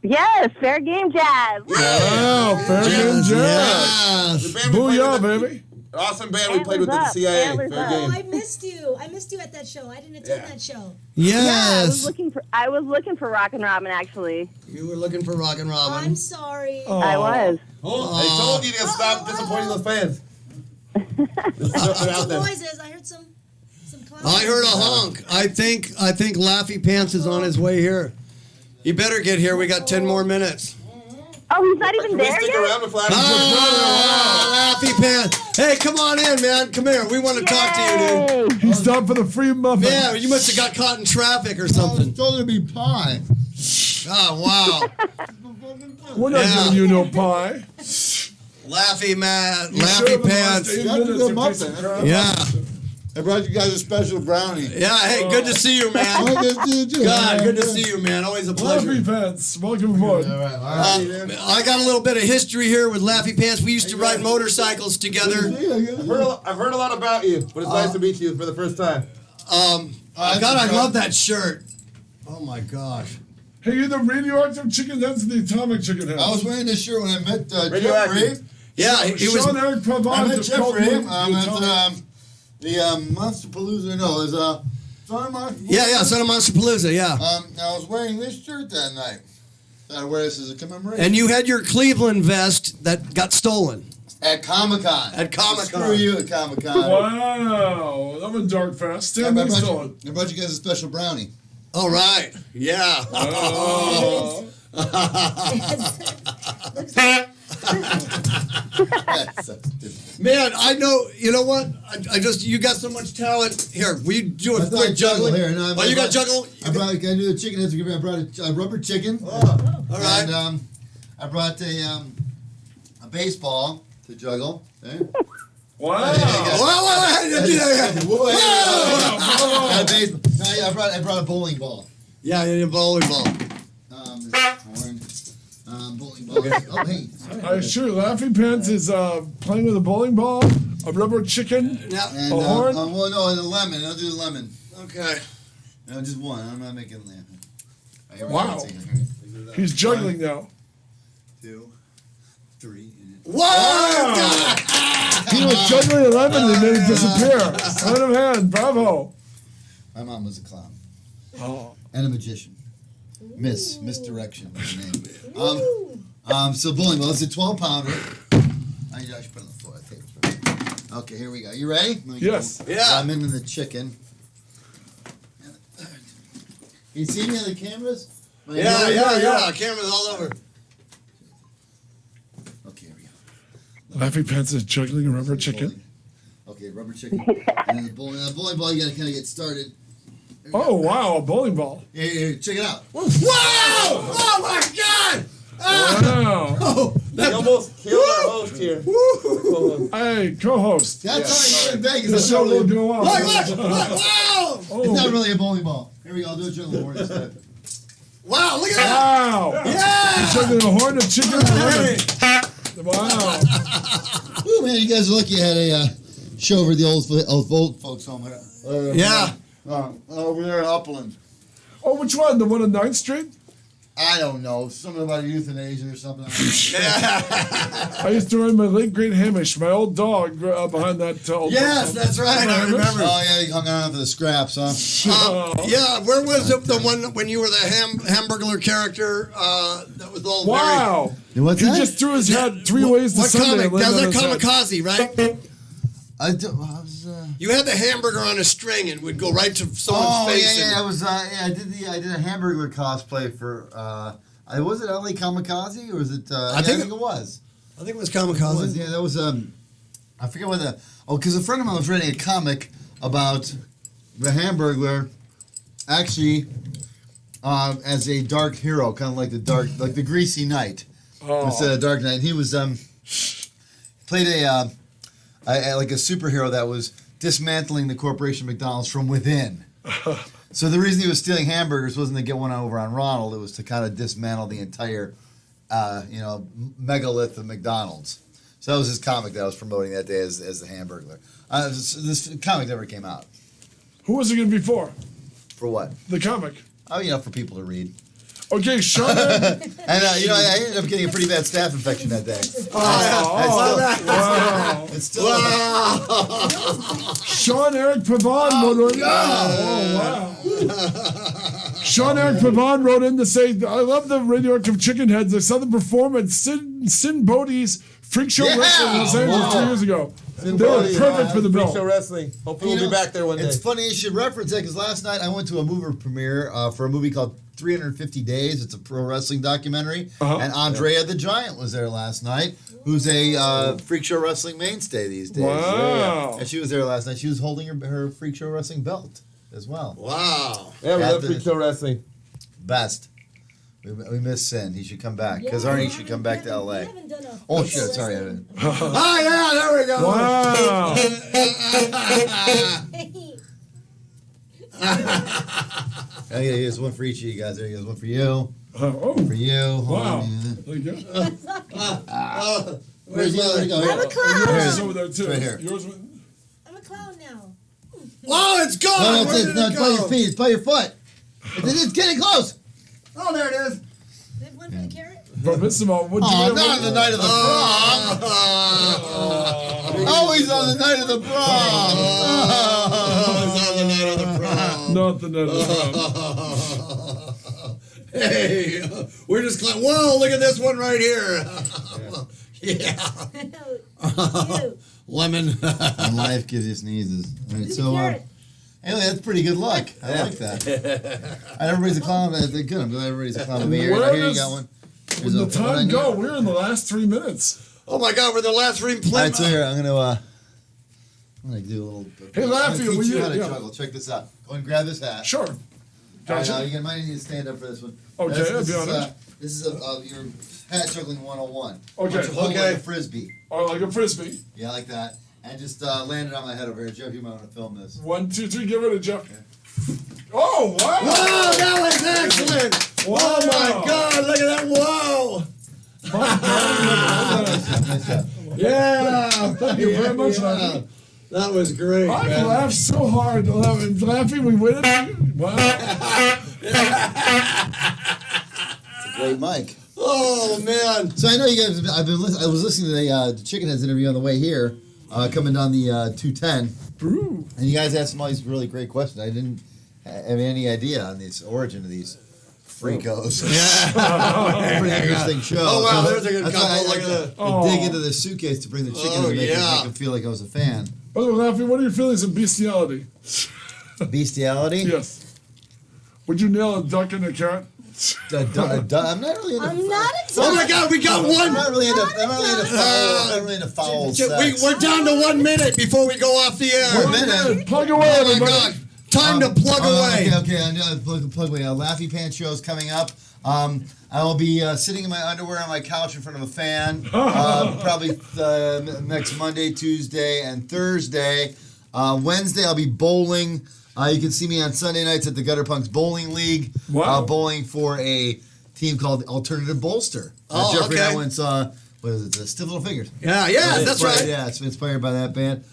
Yes, fair game, Jazz. Wow, fair game, Jazz. Yes. The band we played Booyah, with baby. Awesome band we played with at the Antlers up, CIA. antlers Fair up. Oh, I game. missed you. I missed you at that show. I didn't attend that show. Yeah, I Yes. was looking for Rock and Robin, actually. You were looking for Rockin' Robin. I'm sorry. I was. I told you to stop disappointing those fans. Just put it out there. Noises. I heard some clowns. I heard a honk. I think Laffy Pants is on his way here. You better get here. We got 10 more minutes. Oh, he's not even Can we there stick yet? around with Laffy? Laffy Pants. Hey, come on in, man. Come here. We want to talk to you, dude. He stopped for the free muffin. Yeah, you must have got caught in traffic or something. told her to be pie. Oh, wow. We're not Yeah. giving you no pie. Laffy man. You Laffy showed them Pants. last 8 Got to minutes go to muffin. piece of crap. Yeah. I brought you guys a special brownie. Yeah, hey, good to see you, man. God, good to see you, man. Always a pleasure. Laffy Pants, welcome aboard. I got a little bit of history here with Laffy Pants. We used to ride motorcycles together. I've heard a lot about you, but it's nice to meet you for the first time. God, I love that shirt. Oh my gosh. Hey, you're the radioactive chicken heads and the atomic chicken heads. I was wearing this shirt when I met Radioactive. Jeffrey. Yeah, he was. Sean Eric I Provence met of Cult Jeffrey League, at the Monster Palooza. No, it was Son Monster. Yeah, Son of Monster Palooza, yeah. I was wearing this shirt that night. I wear this as a commemoration. And you had your Cleveland vest that got stolen. At Comic-Con. At Comic-Con. Screw you at Comic-Con. Wow, I'm a dark fest. Stand I next to brought it. you guys a special brownie. All right. Yeah. Oh. Man, I know. You know what? I just you got so much talent. Here, will you do a quick juggling? Here, no, Oh, you got juggle? I do the chicken heads. I brought a rubber chicken. All right. And I brought a baseball to juggle. Okay? Wow. I brought a bowling ball. Yeah, a bowling ball. Bowling ball. Oh, hey. I assure you, Laffy Pants is playing with a bowling ball, a rubber chicken, And, a horn. well, no, and a lemon. I'll do the lemon. Okay. No, just one. I'm not making lemon. Wow. He's juggling now. 2, 3. Whoa! He was juggling a lemon and then it disappeared. Hand of hand, bravo. My mom was a clown. Oh. And a magician. Misdirection was her name. So bowling ball. It's a 12-pounder. I should put it on the floor. I think it's right. Okay, here we go. You ready? Yes. Yeah. I'm into the chicken. You see me on the cameras? Yeah. Camera's all over. Okay, here we go. Laffy Pants is juggling a rubber chicken. Okay, rubber chicken. And then the bowling ball, you gotta kind of get started. Oh, wow, a bowling ball. Here, check it out. Whoa! Oh my God! Wow. Oh, They almost killed our host here. Hey, co-host. That's how you get in Vegas. The show will go on. Look! Wow! It's not really a bowling ball. Here we go. I'll do a juggle horn instead. Wow! Look at that! Wow. Yeah! He's juggling a horn of chicken and lemon. Wow. Ooh, man, you guys are lucky you had a show over at the old folks home. Yeah. Over there in Upland. Oh, which one? The one on 9th Street? I don't know. Something about euthanasia or something. I used to ride my late great Hamish, my old dog, behind that. Yes, that's right. I remember. Oh, yeah, you hung around for the scraps, huh? Yeah, where was the one when you were the Hamburglar character that was all Wow. What's he that? just threw his hat 3 ways to What Sunday. comic? That was a kamikaze, right? You had the hamburger on a string and would go right to someone's face. Yeah, I was. I did a hamburger cosplay for. Was it LA Kamikaze or was it? I think it was. I think it was Kamikaze. Yeah, that was. I forget what the. Oh, because a friend of mine was writing a comic about the Hamburglar, actually, as a dark hero, kind of like the Greasy Knight, instead of Dark Knight. He was played a superhero that was dismantling the corporation McDonald's from within. So the reason he was stealing hamburgers wasn't to get one over on Ronald; it was to kind of dismantle the entire, megalith of McDonald's. So that was his comic that I was promoting that day as the Hamburglar. This comic never came out. Who was it going to be for? For what? The comic. Oh, for people to read. Okay, Sean. And I ended up getting a pretty bad staph infection that day. Wow. It's still. Sean Eric Pavon wrote in. Wow. Sean Eric Pavon wrote in to say, I love the Radioactive Chicken Heads. I saw them perform at Sin Bodie's Freak Show Wrestling in Los Angeles 2 years ago. They were perfect for the bill. Freak Show Wrestling. Hopefully we'll be back there one day. It's funny you should reference that because last night I went to a movie premiere for a movie called 350 Days. It's a pro wrestling documentary. And Andrea the Giant was there last night, who's a Freak Show Wrestling mainstay these days. Wow. And she was there last night. She was holding her Freak Show Wrestling belt as well. Wow. Yeah, we love Freak Show Wrestling. Best. We miss Sin. He should come back. Because Arnie should come back to LA. Oh, shit. Sorry. I didn't. Oh, yeah. There we go. Wow. Here's one for each of you guys. There goes one for you. For you. Wow. There you go. Where's the other? I'm a clown. Yours is over there, too. Right here. I'm a clown now. Oh, it's gone. No, Where did it's it by your go? feet. It's by your foot. It's getting close. Oh, there it is. They have one for the carrot? But Mr. Mo, what'd you Oh, get? not on the night of the prom. Always on the night of the prom. Always on the night of the prom. Not the night of the prom. Hey, we're just whoa, look at this one right here. Yeah. Lemon. And life gives you sneezes. All right, so, hey, that's pretty good luck. I like that. Everybody's a clown. They're good. I'm glad everybody's a clown over here. Where Here you does got one. the time go? We're in the last 3 minutes. Oh my God, we're the last ring All play. right, so here, I'm gonna do a little. Hey, Laffy, teach will you you- how to yeah. juggle. Check this out. Go and grab this hat. Sure. All Gotcha. right, now you might need to stand up for this one. Okay, I'll be honest. This is your hat juggling 101. Okay. Hold it like a frisbee. Or like a frisbee. Yeah, like that. And just land it on my head over here. Jeff, you might want to film this. 1, 2, 3, give it a Jeff. Oh, wow. Whoa, that was excellent. Wow. Oh my God, look at that. Whoa. Nice job. Yeah. Thank you very much, Laffy. That was great. I man. laughed so hard. Laffy, we win it. Wow. It's a great mic. Oh man. So I know you guys. I was listening to the Chicken Heads interview on the way here, coming down the 210. Ooh. And you guys asked some all these really great questions. I didn't have any idea on the origin of these freakos. Yeah. Pretty interesting show. Oh wow, there's a good That's why couple. I Look at that. I dig into the suitcase to bring the chicken and make them feel like I was a fan. By the way, Laffy, what are your feelings of bestiality? Bestiality? Yes. Would you nail a duck and a carrot? I'm not really into. I'm not a Oh my God, we got one. I'm not really into foul sex. We're down to 1 minute before we go off the air. 1 minute. Plug away, Oh my everybody. God. Time to plug away. Okay, I know. Plug away. Laffy Pants show is coming up. I will be sitting in my underwear on my couch in front of a fan. Probably next Monday, Tuesday, and Thursday. Wednesday, I'll be bowling. You can see me on Sunday nights at the Gutter Punks Bowling League. Wow. Bowling for a team called Alternative Bolster. Oh, Jeffrey okay. and I went saw, what is it, Stiff Little Fingers. Yeah, that's right. Yeah, it's inspired by that band.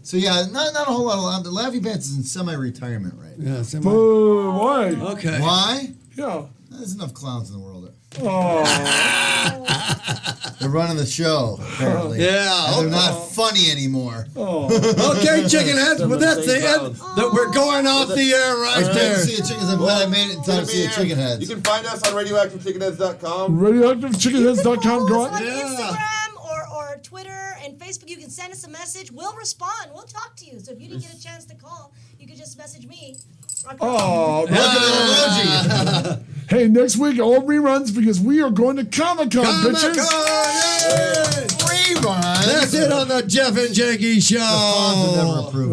So yeah, not a whole lot. The Laffy Pants is in semi-retirement right now. Yeah, Boo, why? Okay. Why? Yeah. There's enough clowns in the world. Oh. They're running the show, apparently. Yeah. And they're not funny anymore. Oh. Okay, chicken heads, but that's the end. That we're going off the air right there. See a chicken. I'm glad I made it in time to see a chicken heads. You can find us on radioactivechickenheads.com. Radioactivechickenheads.com. Go On on. Instagram or Twitter and Facebook, you can send us a message. We'll respond. We'll talk to you. So if you didn't get a chance to call, you could just message me. Oh, hey, next week all reruns because we are going to Comic-Con, bitches. Reruns. That's it on the Jeff and Janky Show.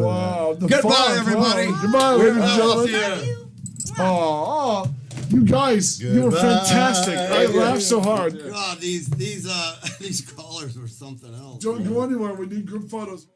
Wow. Goodbye, everybody. Goodbye, ladies and gentlemen. You. Oh, you guys, you were fantastic. I laughed so hard. God, these callers were something else. Don't go anywhere. We need group photos.